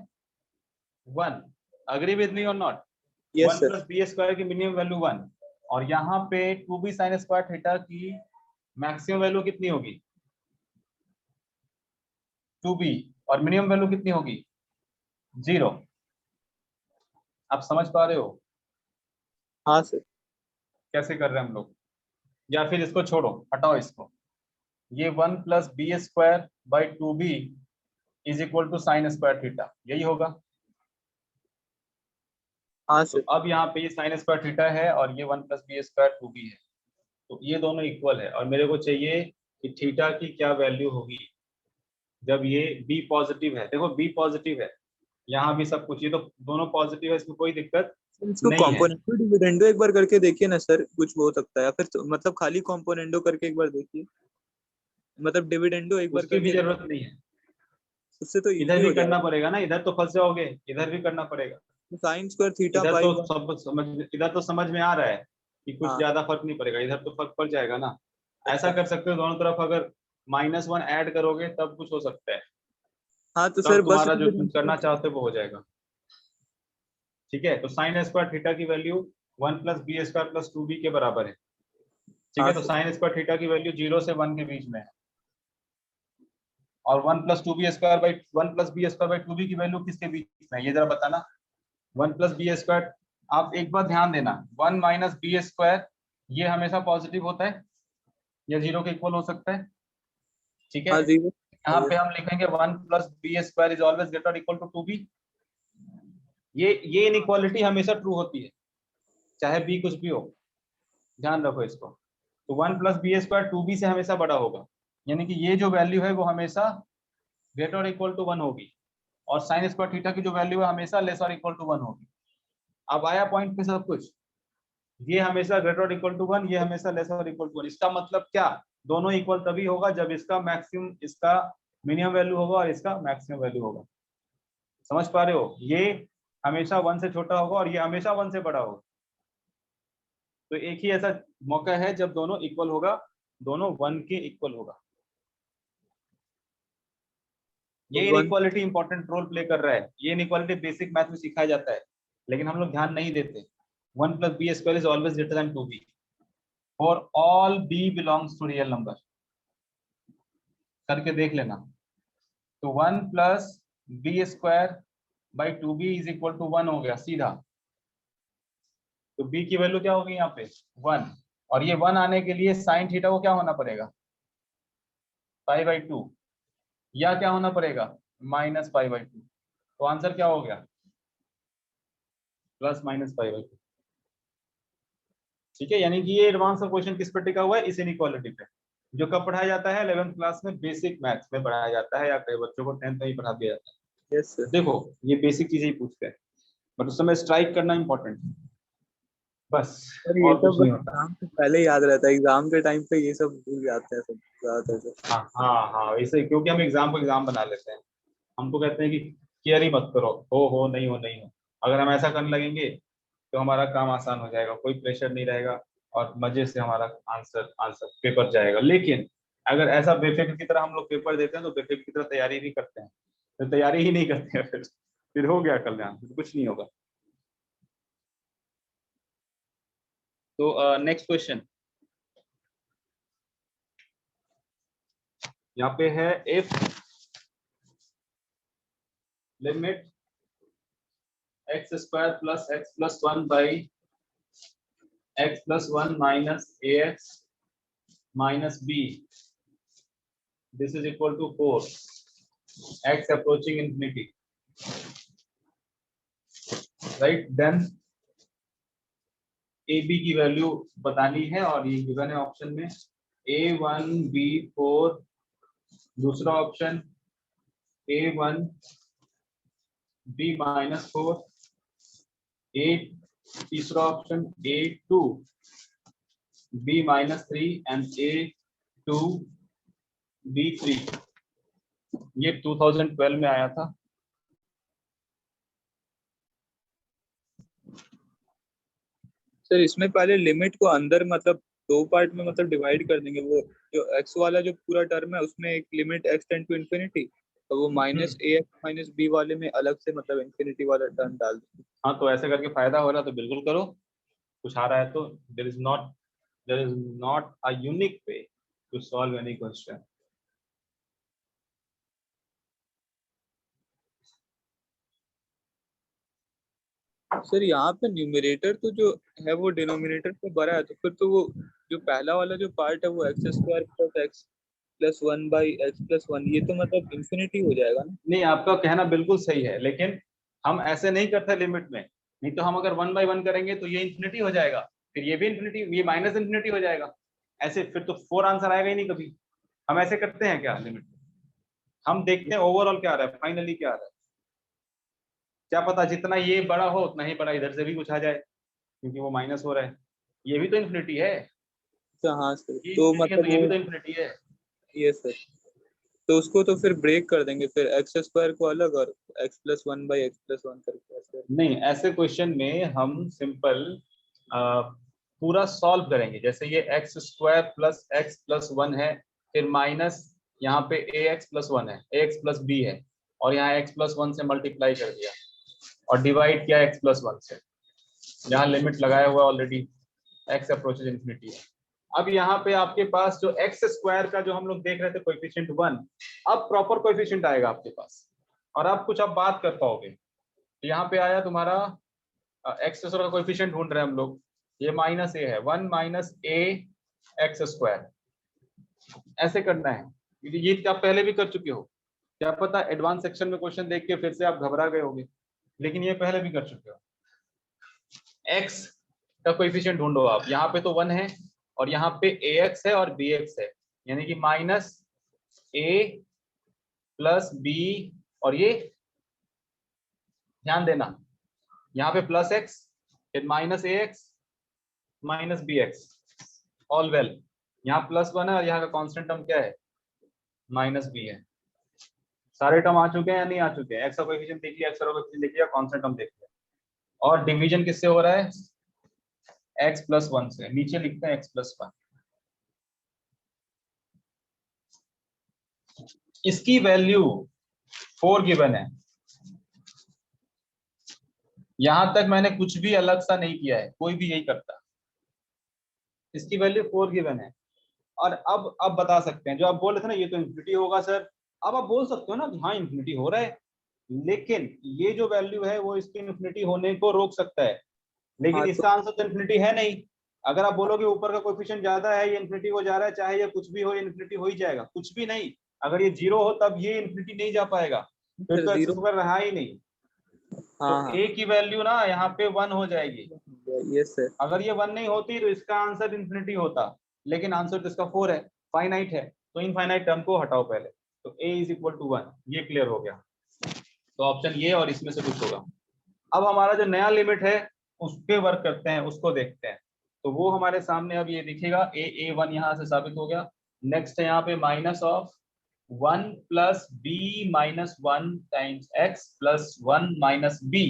1। अग्री विद मी और not? Yes 1 sir. Plus b square की मिनिमम वैल्यू 1, और यहाँ पे 2b साइन स्क्वायर थीटा की मैक्सिमम वैल्यू कितनी होगी? 2b, और मिनिमम वैल्यू कितनी होगी? 0। आप समझ पा रहे हो हाँ सर। कैसे कर रहे हैं हम लोग? या फिर इसको छोड़ो, हटाओ इसको, ये 1 plus b square by 2b is equal to sine square theta, यही होगा। हाँ तो सर। अब यहाँ पे ये साइन स्क्वायर थीटा है और ये 1 प्लस बी स्क्वायर 2b है, तो ये दोनों इक्वल है, और मेरे को चाहिए कि थीटा की क्या वैल्यू होगी जब ये b पॉजिटिव है। देखो b पॉजिटिव है, यहाँ भी सब कुछ, ये तो दोनों पॉजिटिव है, इसमें कोई दिक्कत इसको नहीं है। कॉम्पोनेंटो डिविडेंडो एक बार करके देखिए ना सर, कुछ हो सकता है, या फिर मतलब खाली कॉम्पोनेंटो करके एक बार देखिए, मतलब डिविडेंडो एक बार उसकी भी करके देखिए, जरूरत नहीं है, उससे तो इधर इजी भी हो करना जाएगा। पड़ेगा ना, इधर तो फंस जाओगे, इधर भी करना पड़ेगा। साइन स्क्वायर थीटा इधर पाई तो वन। सब समझ, इधर तो समझ में आ रहा है कि कुछ हाँ। ज्यादा फर्क नहीं पड़ेगा, इधर तो फर्क पड़ जाएगा ना। ऐसा अच्छा। कर सकते हो दोनों तरफ, अगर -1 ऐड करोगे तब कुछ हो सकता है, हाँ तो सर तब बस तुम्हारा जो तुम डिविडेंडो। करना चाहते हो वो हो जाएगा। ठीक है, तो साइन स्क्वायर थीटा की value 1 plus b square plus 2b के बराबर है। ठीक हाँ है, तो सर। साइन स्क्वायर थीटा की वैल्यू 0 से 1 के बीच में है, और 1 plus 2b square by 1 plus b square by 2b की वैल्यू किसके बीच में है, ये जरा बताना। 1 प्लस बी स्क्वायर, आप एक बार ध्यान देना, 1 माइनस बी स्क्वायर ये हमेशा पॉजिटिव होता है या 0 के इक्वल हो सकता है। ठीक है, हाँ जीरो। यहाँ पे हम लिखेंगे 1 plus b square is always greater equal to 2b। ये इनइक्वालिटी हमेशा ट्रू होती है, चाहे b कुछ भी हो, ध्यान रखो इसको। तो 1 प्लस बी स्क्वायर 2b से हमेशा बड़ा होगा, यानी कि ये जो वैल्यू है वो हमेशा ग्रेटर और इक्वल टू 1 होगी, और साइन स्क्वायर थीटा की जो वैल्यू है हमेशा लेस और इक्वल टू 1 होगी। अब आया पॉइंट पे सब कुछ, ये हमेशा ग्रेटर और इक्वल टू 1, ये हमेशा लेस और इक्वल टू 1। इसका मतलब क्या? दोनों इक्वल तभी होगा जब इसका मैक्सिमम, इसका मिनिमम वैल्यू होगा और इसका मैक्सिमम वैल्यू होगा। समझ पा रहे हो? ये हमेशा 1 से छोटा होगा और ये हमेशा 1 से बड़ा होगा। तो एक ही ऐसा मौका है जब दोनों इक्वल होगा, दोनों 1 के इक्वल होगा। ये one. Inequality important role play कर रहा है, ये इनइक्वालिटी बेसिक मैथ में सिखाया जाता है, लेकिन हम लोग ध्यान नहीं देते। 1 plus b square is always greater than 2b for all b belongs to real number. करके देख लेना। तो 1 plus b square by 2b is equal to 1 हो गया सीधा। तो b की वैल्यू क्या होगी यहाँ पे? 1, और ये 1 आने के लिए साइन थीटा को क्या होना पड़ेगा? π/2, या क्या होना पड़ेगा? -π/2। तो आंसर क्या हो गया? +-π/2। ठीक है, यानी कि ये एडवांस का क्वेश्चन किस पर टिका हुआ है? इस इनइक्वालिटी पे, जो कब पढ़ाया जाता है? 11th क्लास में, बेसिक मैथ्स में पढ़ाया जाता है, या कई बच्चों को 10th में ही पढ़ा दिया जाता है। Yes sir. देखो, ये बेसिक चीजें ही पूछते हैं, बट उस समय स्ट्राइक करना इंपॉर्टेंट है, बस, सर ये और सब कुछ बस नहीं होता। एग्जाम से पहले याद रहता है, एग्जाम के टाइम पे ये सब भूल जाते हैं सब ज्यादातर सर। हाँ हाँ हाँ, इसे क्योंकि हम एग्जाम को एग्जाम बना लेते हैं, हम तो कहते हैं कि केयर ही मत करो, हो नहीं हो नहीं हो। अगर हम ऐसा करने लगेंगे तो हमारा काम आसान हो जाएगा, कोई प्रेशर नहीं रहेगा, और मजे से हमारा आंसर आंसर पेपर जाएगा। लेकिन अगर ऐसा बेफिक्र की तरह हम लोग पेपर देते हैं तो बेफिक्र की तरह तैयारी भी करते हैं, तो तैयारी ही नहीं करते हैं, फिर हो गया कल्याण, कुछ नहीं होगा। तो नेक्स्ट क्वेश्चन यहाँ पे है, if limit x square plus x plus 1 by x plus 1 minus ax minus b, this is equal to 4, x approaching infinity, right? Then a b की वैल्यू बतानी है, और ये गिवन है ऑप्शन में a1 b4, दूसरा option a1 b minus 4, a तीसरा option a2 b minus 3 and a2 b3। ये 2012 में आया था। सर इसमें पहले लिमिट को अंदर मतलब दो पार्ट में मतलब डिवाइड कर देंगे। वो जो एक्स वाला जो पूरा टर्म है उसमें एक limit x tend to infinity, और वो माइनस ए एक्स माइनस बी वाले में अलग से मतलब इन्फिनिटी वाला टर्म डाल देंगे। हाँ, तो ऐसे करके फायदा हो रहा है तो बिल्कुल करो। कुछ आ रहा है तो there is not a unique way to solve any question. Sir यहाँ पे न्यूमरेटर तो जो है वो डिनोमिनेटर से बड़ा है, तो फिर तो वो जो पहला वाला जो पार्ट है वो x square plus x plus one by x plus one, ये तो मतलब इन्फिनिटी हो जाएगा ना। नहीं, आपका कहना बिल्कुल सही है, लेकिन हम ऐसे नहीं करते लिमिट में। नहीं तो हम अगर 1/1 करेंगे तो ये इन्फिनिटी हो जाएगा, फिर ये भी इन्फिनिटी, ये माइनस इन्फिनिटी हो जाएगा। ऐसे फिर तो 4 आंसर आएगा ही नहीं कभी। हम ऐसे करते हैं क्या लिमिट में? हम देखते हैं ओवरऑल क्या आ रहा है, फाइनली क्या आ रहा है। क्या पता जितना ये बड़ा हो उतना ही बड़ा इधर से भी कुछ आ जाए, क्योंकि वो माइनस हो रहा है। ये भी तो इन्फिनिटी है, अच्छा हाँ सर, ये तो इन्फिनिटी है तो मतलब ये भी वो तो इन्फिनिटी है। ये सर, तो उसको तो फिर ब्रेक कर देंगे, फिर एक्स स्क्वायर को अलग और x plus one by x plus one करके ऐसे। नहीं, ऐसे क्वेश्चन में हम सिंपल पूरा सॉल्व करेंगे। जैसे ये x square plus x plus one है, फिर माइनस यहाँ पे ए एक्स प्लस वन है, ए एक्स प्लस बी है, और यहाँ एक्स प्लस वन से मल्टीप्लाई कर दिया और डिवाइड किया एक्स प्लस वन से। यहाँ लिमिट लगाया हुआ ऑलरेडी, एक्स अप्रोचेज इन्फिनिटी है। अब यहाँ पे आपके पास जो एक्स स्क्वायर का जो हम लोग देख रहे थे कोएफिशिएंट 1, अब प्रॉपर कोएफिशिएंट आएगा आपके पास, और अब कुछ आप बात कर पाओगे। यहाँ पे आया तुम्हारा एक्स स्क्वायर का कोएफिशिएंट ढूंढ रहे हैं हम लोग, ये माइनस ए है, 1 माइनस ए एक्स स्क्वायर। ऐसे करना है, ये आप पहले भी कर चुके हो। क्या पता एडवांस सेक्शन में क्वेश्चन देख के फिर से आप घबरा गए होगे, लेकिन ये पहले भी कर चुके हो। एक्स का कोएफिशिएंट ढूंढो आप। यहाँ पे तो 1 है, और यहाँ पे ए एक्स है और बी एक्स है, यानी कि माइनस ए प्लस बी, और ये ध्यान देना यहाँ पे प्लस एक्स, फिर माइनस ए x minus B x, all well. यहाँ प्लस 1 है और यहाँ का कांस्टेंट टर्म क्या है, माइनस बी है। सारे टर्म आ चुके हैं या नहीं आ चुके हैं? एक्स का कोएफिशिएंट देख लिया, एक्स का कोएफिशिएंट देख लिया, कांस्टेंट टर्म देख लिया, और डिवीजन किससे हो रहा है, एक्स प्लस वन से। नीचे लिखते हैं एक्स प्लस वन। इसकी वैल्यू 4 गिवन है। यहां तक मैंने कुछ भी अलग सा नहीं किया है, कोई भी यही करता। इसकी वैल्यू 4 गिवन है, और अब बता सकते हैं, जो आप बोल रहे थे ना ये तो इन्फिनिटी होगा सर, अब आप बोल सकते हो ना कि हाँ इन्फिनिटी हो रहा है, लेकिन ये जो वैल्यू है वो इसकी इन्फिनिटी होने को रोक सकता है, लेकिन हाँ तो इसका आंसर तो इन्फिनिटी है नहीं। अगर आप बोलोगे ऊपर का कोएफिशिएंट ज्यादा है, ये इन्फिनिटी हो जा रहा है, चाहे ये कुछ भी हो, ये इन्फिनिटी हो ही जाएगा। कुछ भी नहीं, अगर ये 0 हो तब ये इन्फिनिटी नहीं जा पाएगा, फिर सर तो एक्स जीरो। स्क्वायर रहा ही नहीं। हाँ तो हाँ ए की वैल्यू ना यहाँ पे 1 हो जाएगी। ये सर। अगर ये 1 नहीं होती तो इसका आंसर इन्फिनिटी होता, लेकिन आंसर तो इसका 4 है, फाइनाइट है, तो इनफाइनाइट टर्म को हटाओ पहले। तो a इज इक्वल टू 1, ये क्लियर हो गया। तो ऑप्शन ये और इसमें से कुछ होगा। अब हमारा जो नया लिमिट है उस पे वर्क करते हैं, उसको देखते हैं। तो वो हमारे सामने अब ये दिखेगा, a1 यहाँ से साबित हो गया। नेक्स्ट है यहाँ पे minus of 1 plus b minus 1 times x plus 1 minus b.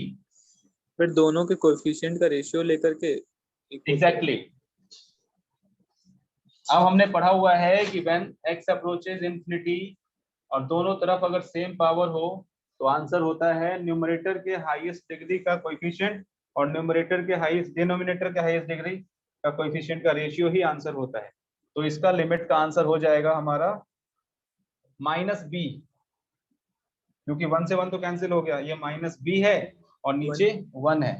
फिर दोनों के कोएफिशिएंट का रेशियो लेकर के इक्वल एग्जैक्टली। अब हमने पढ़ा हुआ है कि व्हेन x अप्रोचेज इंफिनिटी और दोनों तरफ अगर सेम पावर हो तो आंसर होता है न्यूमरेटर के हाईएस्ट डिग्री का कोएफिशिएंट और न्यूमरेटर के हाईएस्ट डिनोमिनेटर के हाईएस्ट डिग्री का कोएफिशिएंट का रेशियो ही आंसर होता है। तो इसका लिमिट का आंसर हो जाएगा हमारा माइनस बी, क्योंकि 1 से 1 तो कैंसिल हो गया, ये माइनस बी है और नीचे 1 है,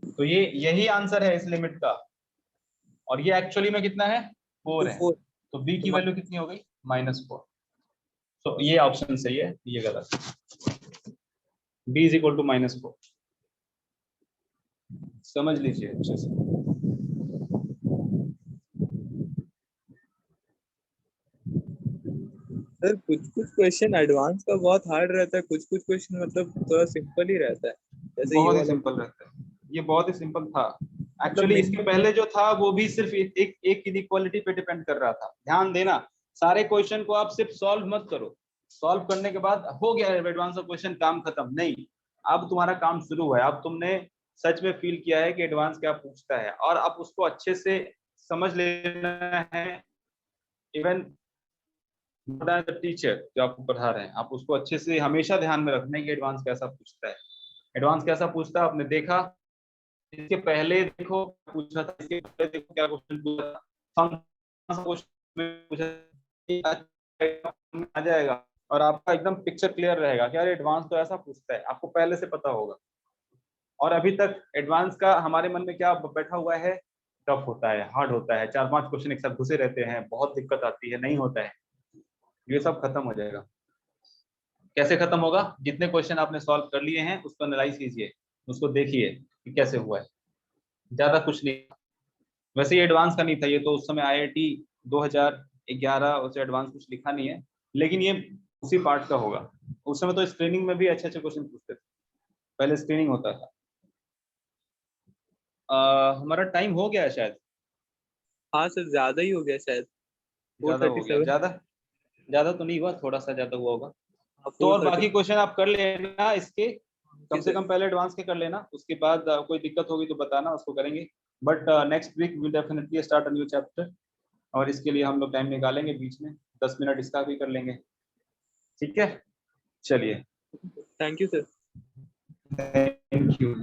तो ये यही आंसर है इस लिमिट का। और ये एक्चुअली में कितना है, 4 टू है, फोर। तो बी की वैल्यू कितनी हो गई, -4। तो ये ऑप्शन सही है, ये गलत है। बी इज इक्वल टू -4, समझ लीजिए अच्छे से। सर कुछ कुछ क्वेश्चन एडवांस का बहुत हार्ड रहता है, कुछ कुछ क्वेश्चन मतलब थोड़ा सिंपल ही रहता है, जैसे ये बहुत ही वाला सिंपल रहता है, ये बहुत ही सिंपल था। मतलब एक्चुअली इसके पहले जो था वो भी सिर्फ एक इनइक्वालिटी पे डिपेंड कर रहा था। ध्यान देना, सारे क्वेश्चन को आप सिर्फ सॉल्व मत करो, सॉल्व करने के बाद हो गया एडवांस ऑफ क्वेश्चन, काम खत्म नहीं। अब तुम्हारा काम शुरू है, अब तुमने सच में फील किया है कि एडवांस क्या पूछता है, और आप उसको अच्छे से समझ लेना है। इवन टीचर जो आपको पढ़ा रहे हैं, आप उसको अच्छे से हमेशा ध्यान में रखना है कि एडवांस कैसा पूछता है। एडवांस कैसा पूछता है आपने देखा, इसके पहले देखो पूछा था, इसके पहले देखो क्या क्वेश्चन पूछा था, आ जाएगा और आपका एकदम पिक्चर क्लियर रहेगा कि यार एडवांस तो ऐसा पूछता है, आपको पहले से पता होगा। और अभी तक एडवांस का हमारे मन में क्या बैठा हुआ है, टफ होता है, हार्ड होता है, 4-5 क्वेश्चन एक साथ घुसे रहते हैं, बहुत दिक्कत आती है, नहीं होता है। ये सब खत्म हो जाएगा। कैसे खत्म होगा, जितने क्वेश्चन आपने सॉल्व कर लिए हैं उसको एनालाइज कीजिए, उसको देखिए कि कैसे हुआ है, ज्यादा कुछ नहीं। वैसे ये एडवांस का नहीं था, ये तो उस समय IIT 2011 उसे एडवांस कुछ लिखा नहीं है, लेकिन ये उसी पार्ट का होगा। उस समय तो स्क्रीनिंग में भी अच्छे अच्छे क्वेश्चन पूछते थे, पहले स्क्रीनिंग होता था। हमारा टाइम हो गया है शायद, हाँ सर, ज्यादा ही हो गया शायद। ज्यादा हो गया, 4:37। ज्यादा ज्यादा तो नहीं हुआ, थोड़ा सा ज्यादा हुआ होगा। हाँ, तो और 4:30। बाकी क्वेश्चन आप कर लेना इसके, कम जी से सर। कम पहले एडवांस के कर लेना, उसके बाद कोई दिक्कत होगी तो बताना, उसको करेंगे। But next week will definitely start a new chapter, और इसके लिए हम लोग टाइम निकालेंगे बीच में, 10 मिनट इसका भी कर लेंगे। ठीक है, चलिए, thank you sir. Thank you.